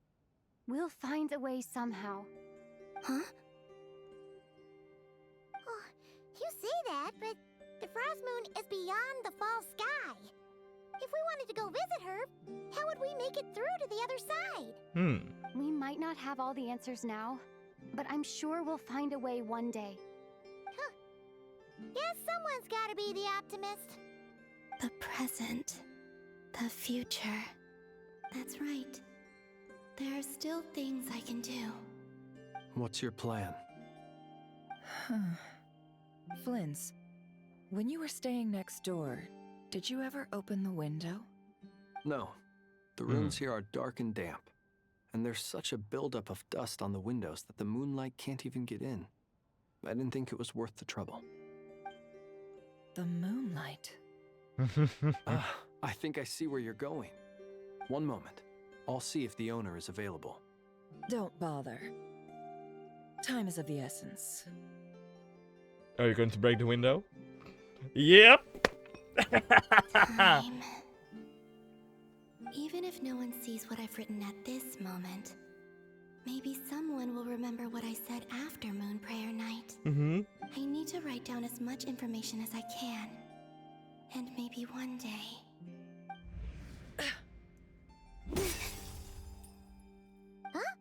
We'll find a way somehow. Huh? Oh, you say that, but the Frost Moon is beyond the fall sky. If we wanted to go visit her, how would we make it through to the other side? We might not have all the answers now, but I'm sure we'll find a way one day. Huh. Guess someone's gotta be the optimist. The present. The future. That's right. There are still things I can do. What's your plan? Flins, when you were staying next door, did you ever open the window? No. The rooms here are dark and damp. And there's such a buildup of dust on the windows that the moonlight can't even get in. I didn't think it was worth the trouble. The moonlight. I think I see where you're going. One moment. I'll see if the owner is available. Don't bother. Time is of the essence. Are you going to break the window? Yep! Time. Even if no one sees what I've written at this moment, maybe someone will remember what I said after Moon Prayer Night. I need to write down as much information as I can. And maybe one day... Huh?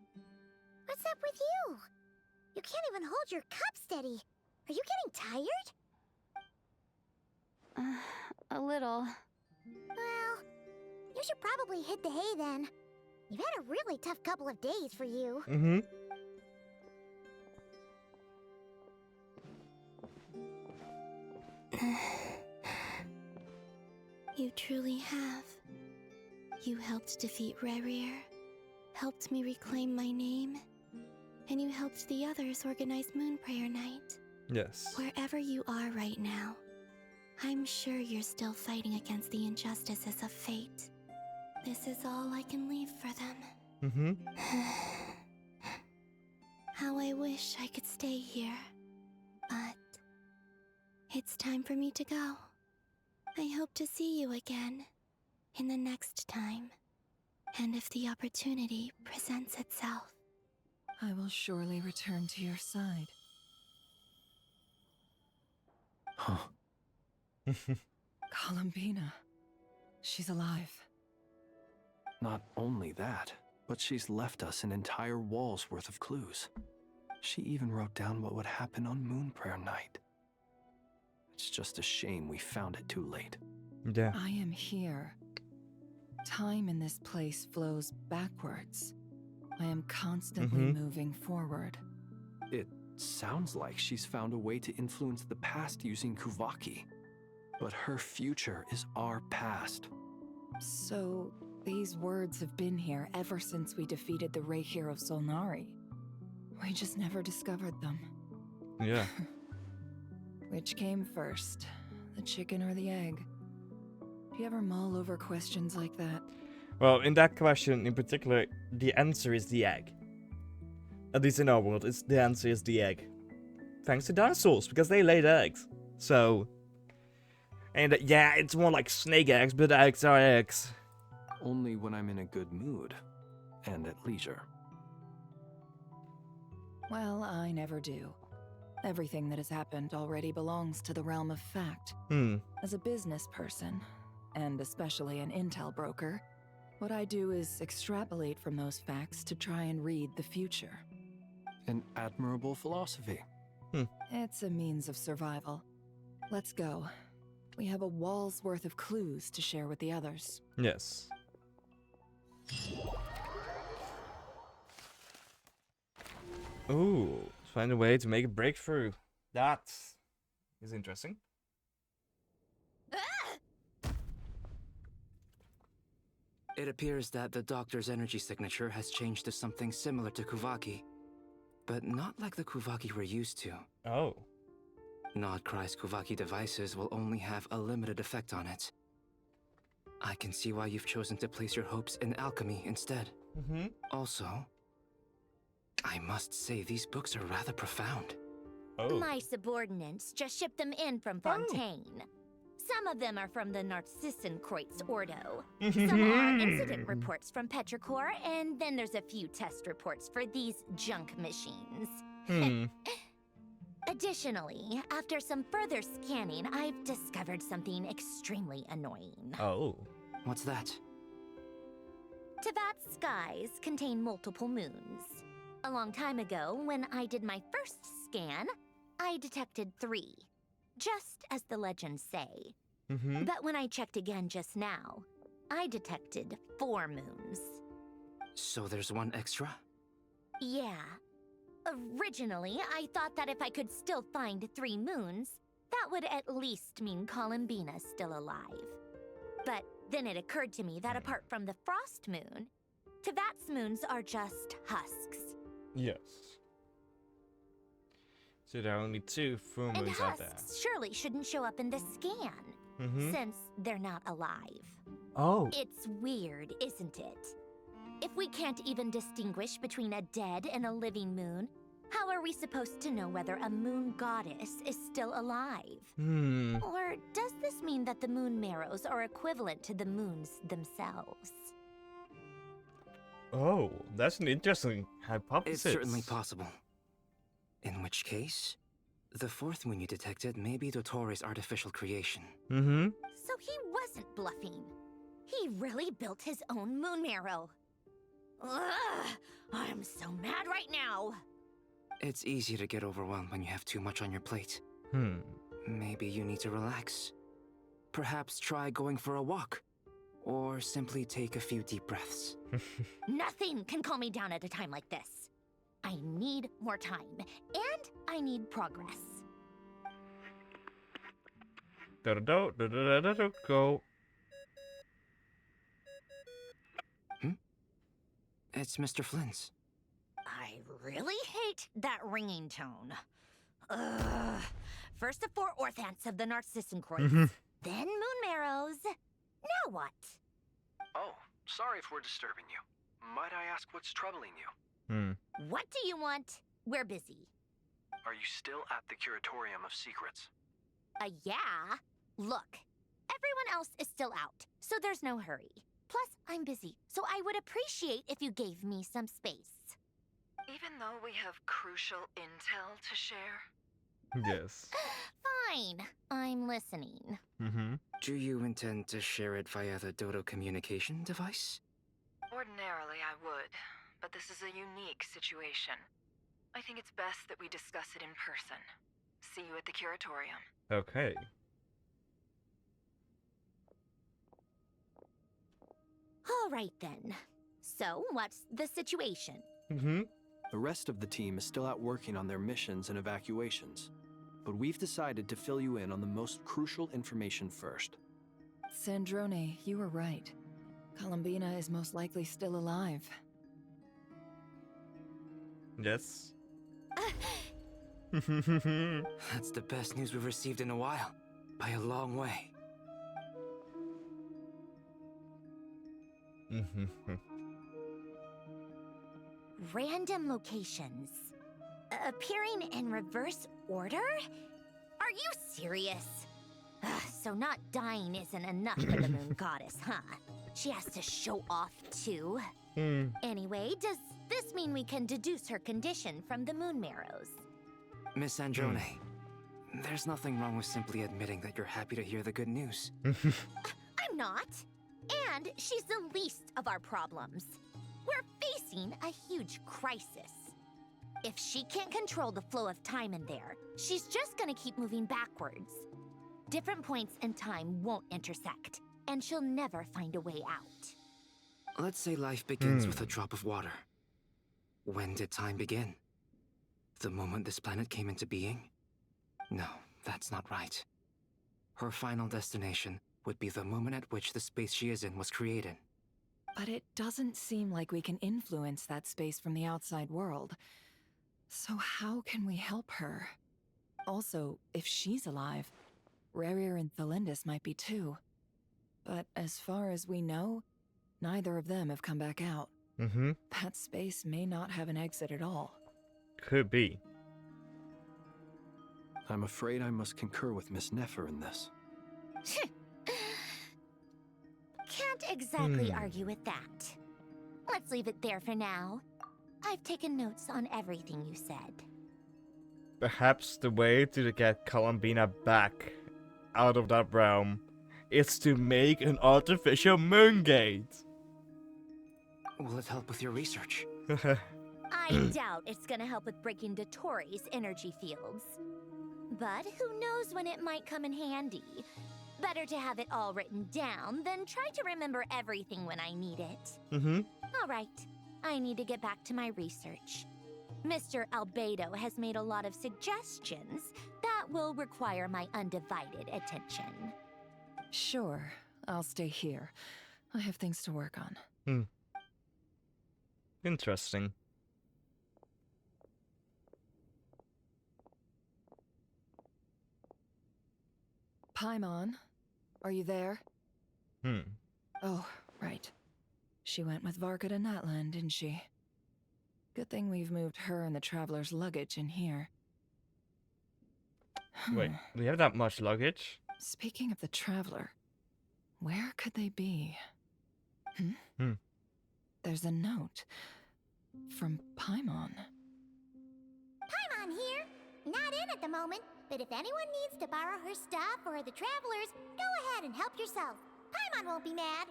What's up with you? You can't even hold your cup steady. Are you getting tired? A little. Well, you should probably hit the hay then. You've had a really tough couple of days for you. You truly have. You helped defeat Rerir, helped me reclaim my name, and you helped the others organize Moon Prayer Night. Yes. Wherever you are right now, I'm sure you're still fighting against the injustices of fate. This is all I can leave for them. How I wish I could stay here. But it's time for me to go. I hope to see you again in the next time. And if the opportunity presents itself. I will surely return to your side. Huh. Columbina. She's alive. Not only that, but she's left us an entire wall's worth of clues. She even wrote down what would happen on Moon Prayer Night. It's just a shame we found it too late. Yeah. I am here. Time in this place flows backwards. I am constantly moving forward. It sounds like she's found a way to influence the past using Kuvaki. But her future is our past. So, these words have been here ever since we defeated the Ray hero Solnari. We just never discovered them. Yeah. Which came first, the chicken or the egg? Do you ever mull over questions like that? Well, in that question in particular, the answer is the egg. At least in our world, the answer is the egg. Thanks to dinosaurs, because they laid eggs. So... And yeah, it's more like snake eggs, but eggs are eggs. Only when I'm in a good mood. And at leisure. Well, I never do. Everything that has happened already belongs to the realm of fact. As a business person, and especially an intel broker, what I do is extrapolate from those facts to try and read the future. An admirable philosophy. It's a means of survival. Let's go. We have a wall's worth of clues to share with the others. Yes. Ooh, find a way to make a breakthrough. That is interesting. It appears that the doctor's energy signature has changed to something similar to Kuvaki, but not like the Kuvaki we're used to. Oh. Nodcry's Kuvaki devices will only have a limited effect on it. I can see why you've chosen to place your hopes in alchemy instead. Also, I must say these books are rather profound. Oh. My subordinates just shipped them in from Fontaine. Some of them are from the Narcissenkreuz Ordo. Some are incident reports from Petrichor, and then there's a few test reports for these junk machines. Additionally, after some further scanning, I've discovered something extremely annoying. Oh. What's that? Teyvat's skies contain multiple moons. A long time ago, when I did my first scan, I detected 3. Just as the legends say. But when I checked again just now, I detected 4 moons. So there's one extra? Yeah. Originally, I thought that if I could still find 3 moons, that would at least mean Columbina's still alive. But then it occurred to me that apart from the frost moon, Teyvat's moons are just husks. Yes. So there are only 2 full And moons out there. husks surely shouldn't show up in the scan, since they're not alive. Oh. It's weird, isn't it? If we can't even distinguish between a dead and a living moon, how are we supposed to know whether a moon goddess is still alive? Or does this mean that the moon marrows are equivalent to the moons themselves? Oh, that's an interesting hypothesis. It's certainly possible. In which case, the fourth moon you detected may be Dottore artificial creation. So he wasn't bluffing. He really built his own moon marrow. Ugh, I'm so mad right now. It's easy to get overwhelmed when you have too much on your plate. Maybe you need to relax. Perhaps try going for a walk. Or simply take a few deep breaths. Nothing can calm me down at a time like this. I need more time, and I need progress. Go. It's Mr. Flynn's. I really hate that ringing tone. Ugh. First the four orthants of the Narcissenkreuz, then moon marrows. Now what? Oh, sorry if we're disturbing you. Might I ask what's troubling you? What do you want? We're busy. Are you still at the Curatorium of Secrets? Yeah. Look, everyone else is still out, so there's no hurry. Plus, I'm busy, so I would appreciate if you gave me some space. Even though we have crucial intel to share? Yes. Fine, I'm listening. Do you intend to share it via the Dodo communication device? Ordinarily I would, but this is a unique situation. I think it's best that we discuss it in person. See you at the Curatorium. Okay. All right then. So, what's the situation? The rest of the team is still out working on their missions and evacuations, but we've decided to fill you in on the most crucial information first. Sandrone, you were right. Columbina is most likely still alive. Yes. That's the best news we've received in a while. By a long way. Random locations. Appearing in reverse order? Are you serious? So not dying isn't enough for the moon goddess, huh? She has to show off too. Anyway, does this mean we can deduce her condition from the moon marrows? Miss Androne, there's nothing wrong with simply admitting that you're happy to hear the good news. I'm not. And she's the least of our problems. We're facing a huge crisis. If she can't control the flow of time in there, she's just gonna keep moving backwards. Different points in time won't intersect, and she'll never find a way out. Let's say life begins with a drop of water. When did time begin? The moment this planet came into being? No, that's not right. Her final destination would be the moment at which the space she is in was created. But it doesn't seem like we can influence that space from the outside world. So how can we help her? Also, if she's alive, Rerir and Thelindis might be too. But as far as we know, neither of them have come back out. That space may not have an exit at all. Could be. I'm afraid I must concur with Miss Nefer in this. Can't exactly argue with that. Let's leave it there for now. I've taken notes on everything you said. Perhaps the way to get Columbina back out of that realm is to make an artificial moon gate. Will it help with your research? I doubt it's gonna help with breaking Dottore's energy fields. But who knows when it might come in handy. Better to have it all written down than try to remember everything when I need it. All right, I need to get back to my research. Mr. Albedo has made a lot of suggestions that will require my undivided attention. Sure, I'll stay here. I have things to work on. Interesting. Paimon, are you there? Oh, right. She went with Varka to Natland, didn't she? Good thing we've moved her and the traveler's luggage in here. Wait, we have that much luggage? Speaking of the traveler, where could they be? There's a note from Paimon. Paimon here. Not in at the moment, but if anyone needs to borrow her stuff or the travelers, go ahead and help yourself. Paimon won't be mad.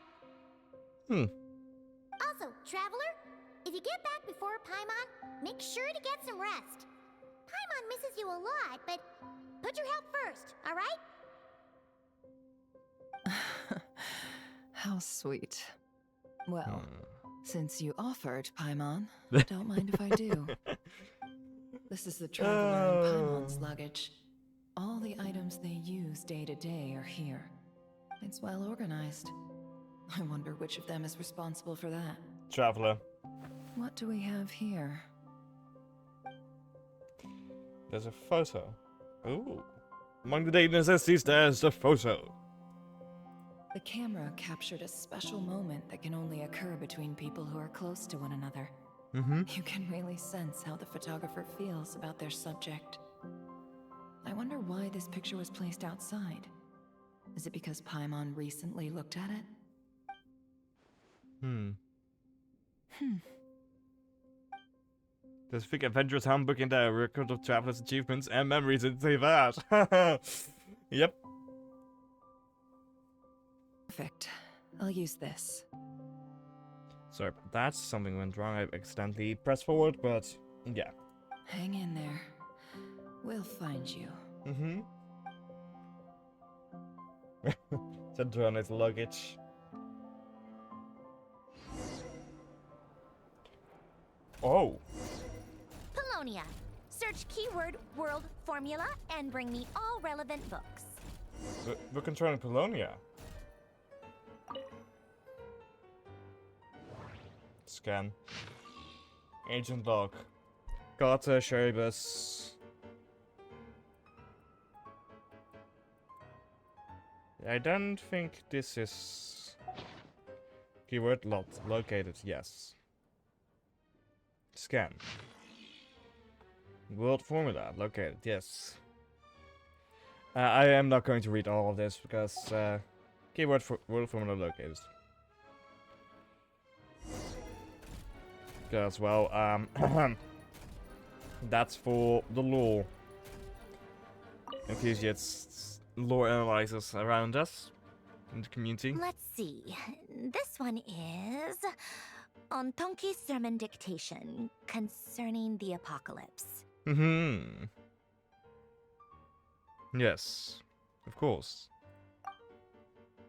Also, traveler, if you get back before Paimon, make sure to get some rest. Paimon misses you a lot, but put your health first, all right? How sweet. Well, since you offered, Paimon, don't mind if I do. This is the traveler and Paimon's luggage. All the items they use day to day are here. It's well organized. I wonder which of them is responsible for that. Traveler. What do we have here? There's a photo. Ooh. Among the daily necessities, there's the photo. The camera captured a special moment that can only occur between people who are close to one another. You can really sense how the photographer feels about their subject. I wonder why this picture was placed outside. Is it because Paimon recently looked at it? There's a big adventurous handbook in there, a record of travelers' achievements and memories in Teyvat. Yep. Perfect. I'll use this. Sorry, that's something went wrong. I accidentally pressed forward, but yeah. Hang in there. We'll find you. Center on his luggage. Oh. Polonia. Search keyword world formula and bring me all relevant books. We're controlling Polonia. Scan. Agent log. Carter Sheribus. I don't think this is... Keyword located, yes. Scan. World formula located, yes. I am not going to read all of this because keyword for world formula located. Because, well, that's for the lore enthusiasts, lore analyzers around us in the community. Let's see. This one is on Tonki's sermon dictation concerning the apocalypse. Yes, of course.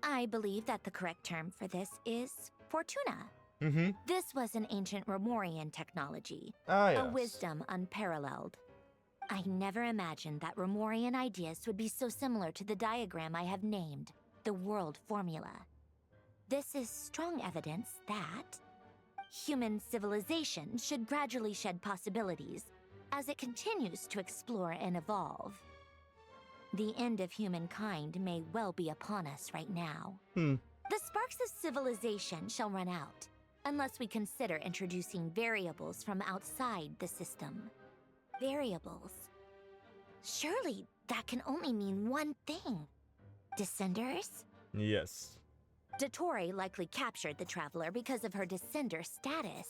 I believe that the correct term for this is Fortuna. This was an ancient Romorian technology, a wisdom unparalleled. I never imagined that Romorian ideas would be so similar to the diagram I have named, the world formula. This is strong evidence that human civilization should gradually shed possibilities as it continues to explore and evolve. The end of humankind may well be upon us right now. The sparks of civilization shall run out, unless we consider introducing variables from outside the system. Variables. Surely that can only mean one thing. Descenders? Yes. Dottore likely captured the traveler because of her descender status.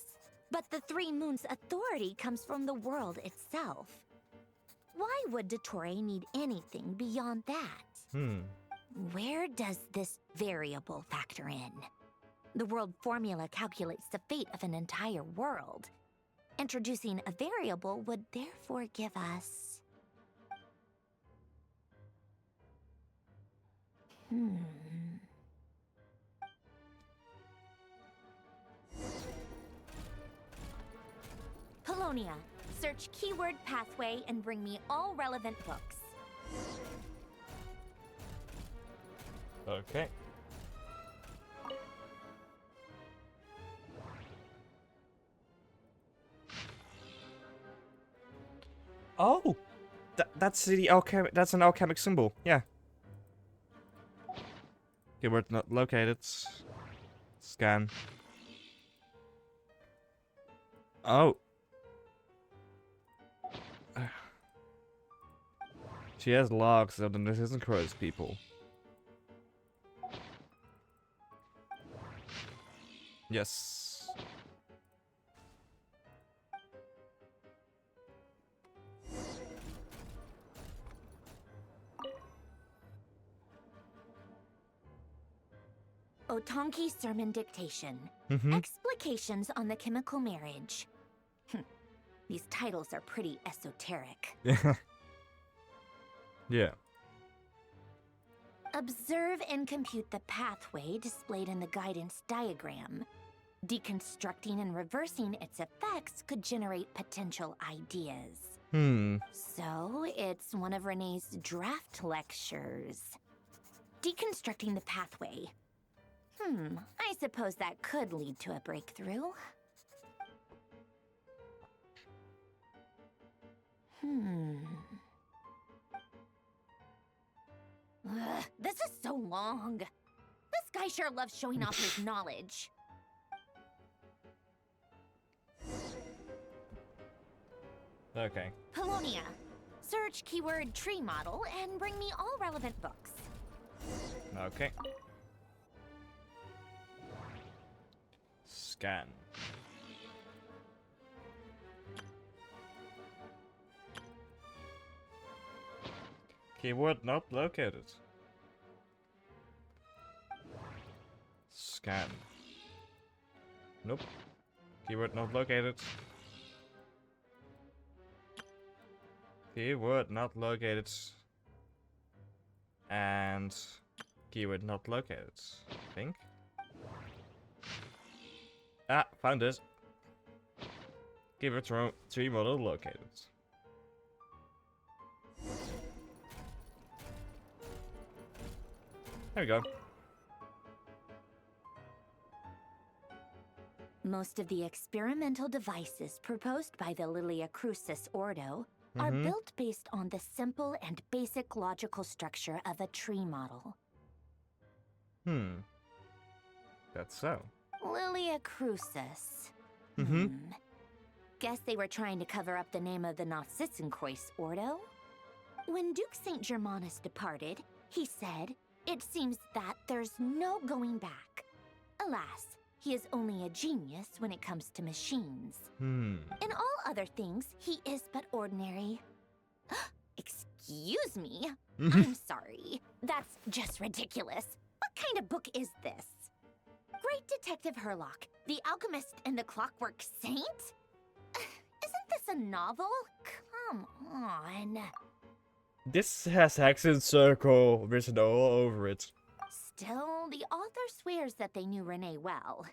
But the Three Moons' authority comes from the world itself. Why would Dottore need anything beyond that? Where does this variable factor in? The world formula calculates the fate of an entire world. Introducing a variable would therefore give us... Polonia. Search keyword pathway and bring me all relevant books. Okay. Oh! That's the alchemic. That's an alchemic symbol. Yeah. Keyword not located. Scan. Oh. She has logs, so then this isn't Crow's people. Yes. Otonki Sermon Dictation. Mm-hmm. Explications on the chemical marriage. These titles are pretty esoteric. Yeah. Observe and compute the pathway displayed in the guidance diagram. Deconstructing and reversing its effects could generate potential ideas. So, it's one of Renee's draft lectures. Deconstructing the pathway. I suppose that could lead to a breakthrough. This is so long. This guy sure loves showing off his knowledge. Okay. Polonia. Search keyword tree model and bring me all relevant books. Okay. Scan. Keyword not located. Scan. Nope. Keyword not located. Keyword not located. And keyword not located, I think. Ah, found it. Keyword tree model located. There we go. Most of the experimental devices proposed by the Lilia Crucis Ordo are built based on the simple and basic logical structure of a tree model. That's so. Lilia Crucis. Mm-hmm. Guess they were trying to cover up the name of the Nautitzenkreuz Ordo? When Duke St. Germanus departed, he said, "It seems that there's no going back." Alas, he is only a genius when it comes to machines. In all other things, he is but ordinary. Excuse me? I'm sorry. That's just ridiculous. What kind of book is this? Great Detective Herlock, the Alchemist and the Clockwork Saint? Isn't this a novel? Come on. This has Hexen Circle written all over it. Still, the author swears that they knew Renee well.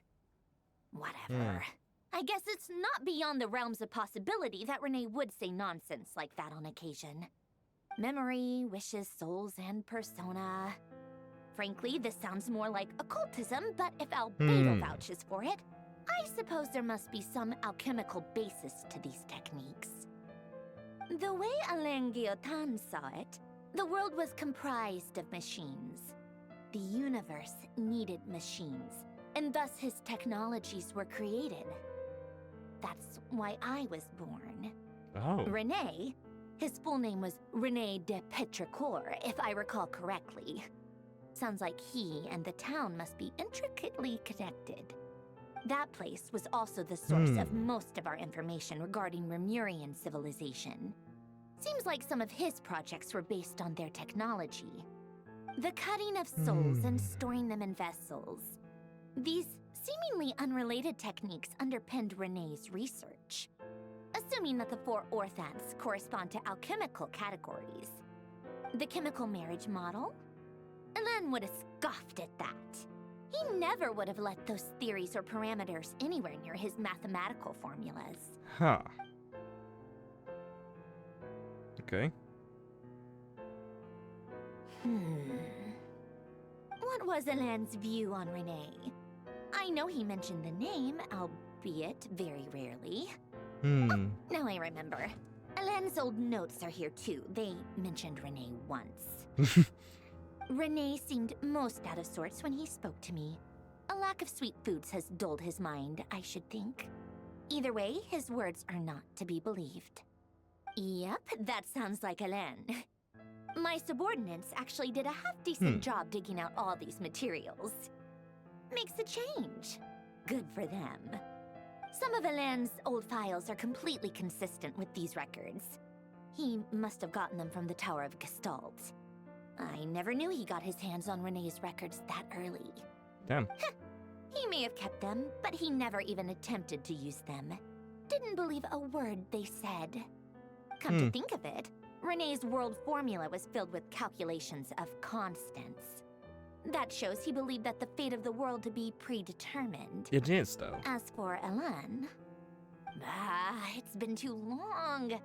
Whatever. I guess it's not beyond the realms of possibility that Renee would say nonsense like that on occasion. Memory, wishes, souls, and persona. Frankly, this sounds more like occultism, but if Albedo vouches for it, I suppose there must be some alchemical basis to these techniques. The way Alain Guillotin saw it, the world was comprised of machines. The universe needed machines, and thus his technologies were created. That's why I was born. Oh. René, his full name was René de Petrichor, if I recall correctly. Sounds like he and the town must be intricately connected. That place was also the source of most of our information regarding Remurian civilization. Seems like some of his projects were based on their technology. The cutting of souls and storing them in vessels. These seemingly unrelated techniques underpinned René's research. Assuming that the 4 orthants correspond to alchemical categories. The chemical marriage model? Alain would have scoffed at that. He never would have let those theories or parameters anywhere near his mathematical formulas. Huh. Okay. What was Alain's view on Renee? I know he mentioned the name, albeit very rarely. Now I remember. Alain's old notes are here too. They mentioned Renee once. Renee seemed most out of sorts when he spoke to me. A lack of sweet foods has dulled his mind, I should think. Either way, his words are not to be believed. Yep, that sounds like Hélène. My subordinates actually did a half-decent job digging out all these materials. Makes a change. Good for them. Some of Hélène's old files are completely consistent with these records. He must have gotten them from the Tower of Gestalt. I never knew he got his hands on Renee's records that early. Damn. He may have kept them, but he never even attempted to use them. Didn't believe a word they said. Come to think of it, Renee's world formula was filled with calculations of constants. That shows he believed that the fate of the world to be predetermined. It is, though. As for Hélène... it's been too long.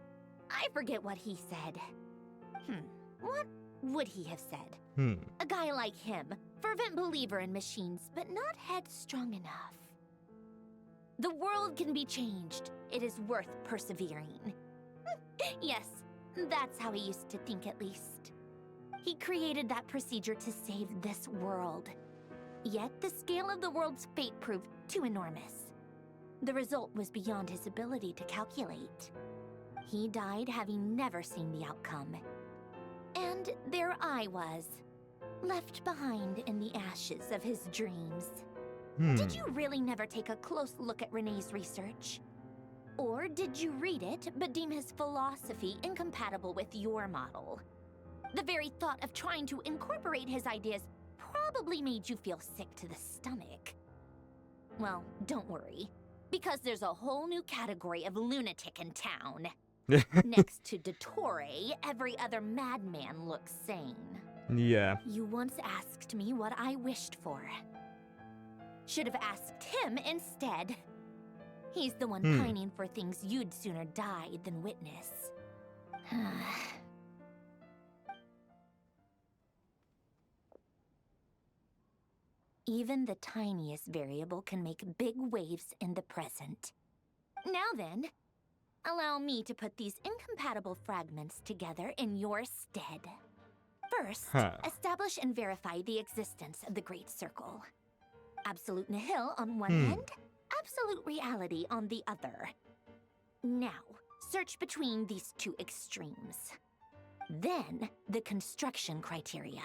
I forget what he said. What would he have said? A guy like him, fervent believer in machines, but not headstrong enough. The world can be changed. It is worth persevering. Yes, that's how he used to think at least. He created that procedure to save this world. Yet the scale of the world's fate proved too enormous. The result was beyond his ability to calculate. He died having never seen the outcome. And there I was, left behind in the ashes of his dreams. Did you really never take a close look at Renee's research? Or did you read it, but deem his philosophy incompatible with your model? The very thought of trying to incorporate his ideas probably made you feel sick to the stomach. Well, don't worry, because there's a whole new category of lunatic in town. Next to Dottore, every other madman looks sane. Yeah. You once asked me what I wished for. Should have asked him instead. He's the one pining for things you'd sooner die than witness. Even the tiniest variable can make big waves in the present. Now then, allow me to put these incompatible fragments together in your stead. First, establish and verify the existence of the Great Circle. Absolute nihil on one end, absolute reality on the other. Now, search between these two extremes. Then, the construction criteria.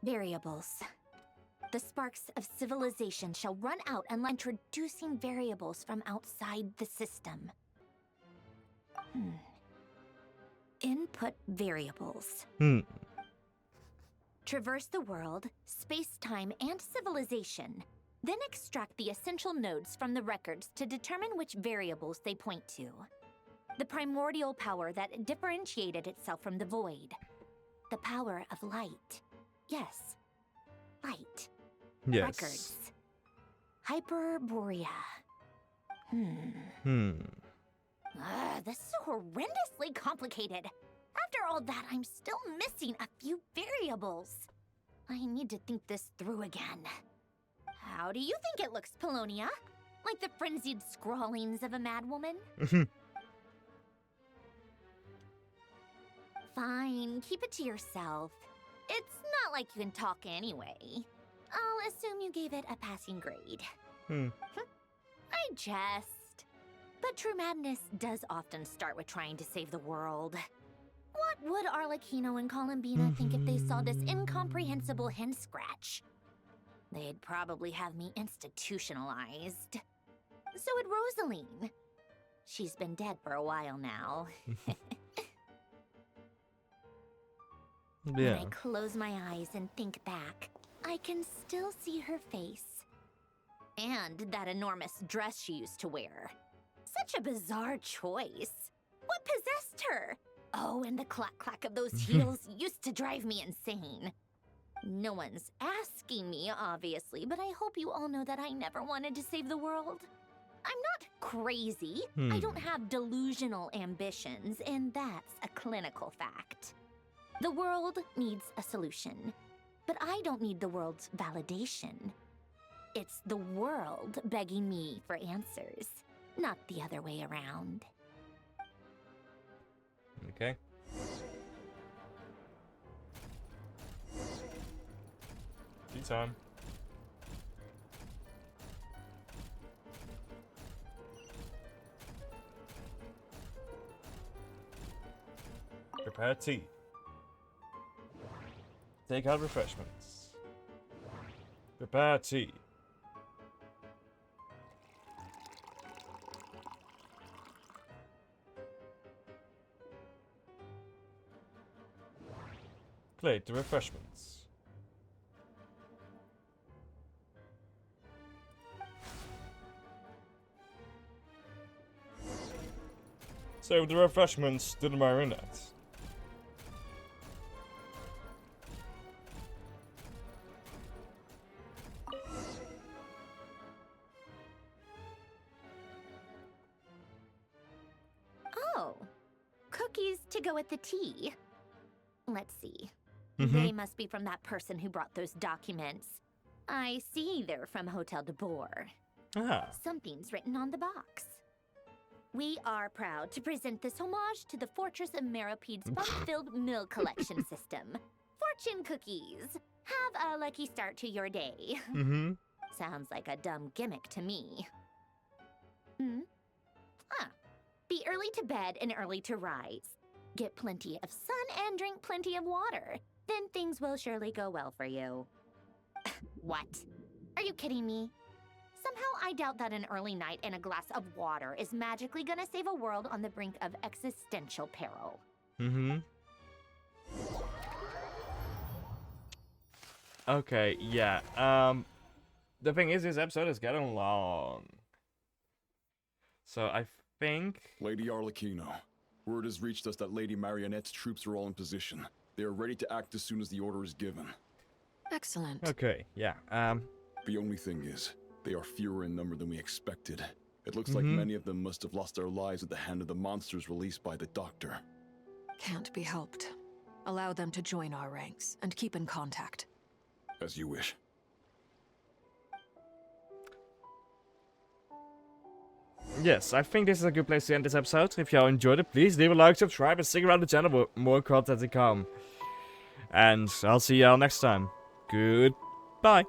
Variables. The sparks of civilization shall run out unless introducing variables from outside the system. Input variables. Traverse the world, space-time, and civilization. Then extract the essential nodes from the records to determine which variables they point to. The primordial power that differentiated itself from the void. The power of light. Yes. Light. Yes. Records. Hyperborea. This is horrendously complicated. After all that, I'm still missing a few variables. I need to think this through again. How do you think it looks, Polonia? Like the frenzied scrawlings of a madwoman? Fine, keep it to yourself. It's not like you can talk anyway. I'll assume you gave it a passing grade. I jest. But true madness does often start with trying to save the world. What would Arlecchino and Columbina think if they saw this incomprehensible hen scratch? They'd probably have me institutionalized. So would Rosaline. She's been dead for a while now. When I close my eyes and think back, I can still see her face. And that enormous dress she used to wear. Such a bizarre choice. What possessed her? Oh, and the clack-clack of those heels used to drive me insane. No one's asking me, obviously, but I hope you all know that I never wanted to save the world. I'm not crazy. I don't have delusional ambitions, and that's a clinical fact. The world needs a solution, but I don't need the world's validation. It's the world begging me for answers, not the other way around. Okay. Tea time. Prepare tea. Take out refreshments. Prepare tea. Plate the refreshments. Serve the refreshments to the marionettes. Oh, cookies to go with the tea. Let's see. Mm-hmm. They must be from that person who brought those documents. I see they're from Hotel de Boer. Ah. Something's written on the box. We are proud to present this homage to the Fortress of Merapede's fun-filled mill collection system. Fortune cookies. Have a lucky start to your day. Mm-hmm. Sounds like a dumb gimmick to me. Be early to bed and early to rise. Get plenty of sun and drink plenty of water. Then things will surely go well for you. What? Are you kidding me? Somehow I doubt that an early night and a glass of water is magically gonna save a world on the brink of existential peril. Mm-hmm. Okay, yeah. The thing is, this episode is getting long. So I think... Lady Arlecchino, word has reached us that Lady Marionette's troops are all in position. They are ready to act as soon as the order is given. Excellent. Okay, yeah. The only thing is, they are fewer in number than we expected. It looks like many of them must have lost their lives at the hand of the monsters released by the Doctor. Can't be helped. Allow them to join our ranks and keep in contact. As you wish. Yes, I think this is a good place to end this episode. If y'all enjoyed it, please leave a like, subscribe, and stick around the channel for more content to come. And I'll see y'all next time. Goodbye.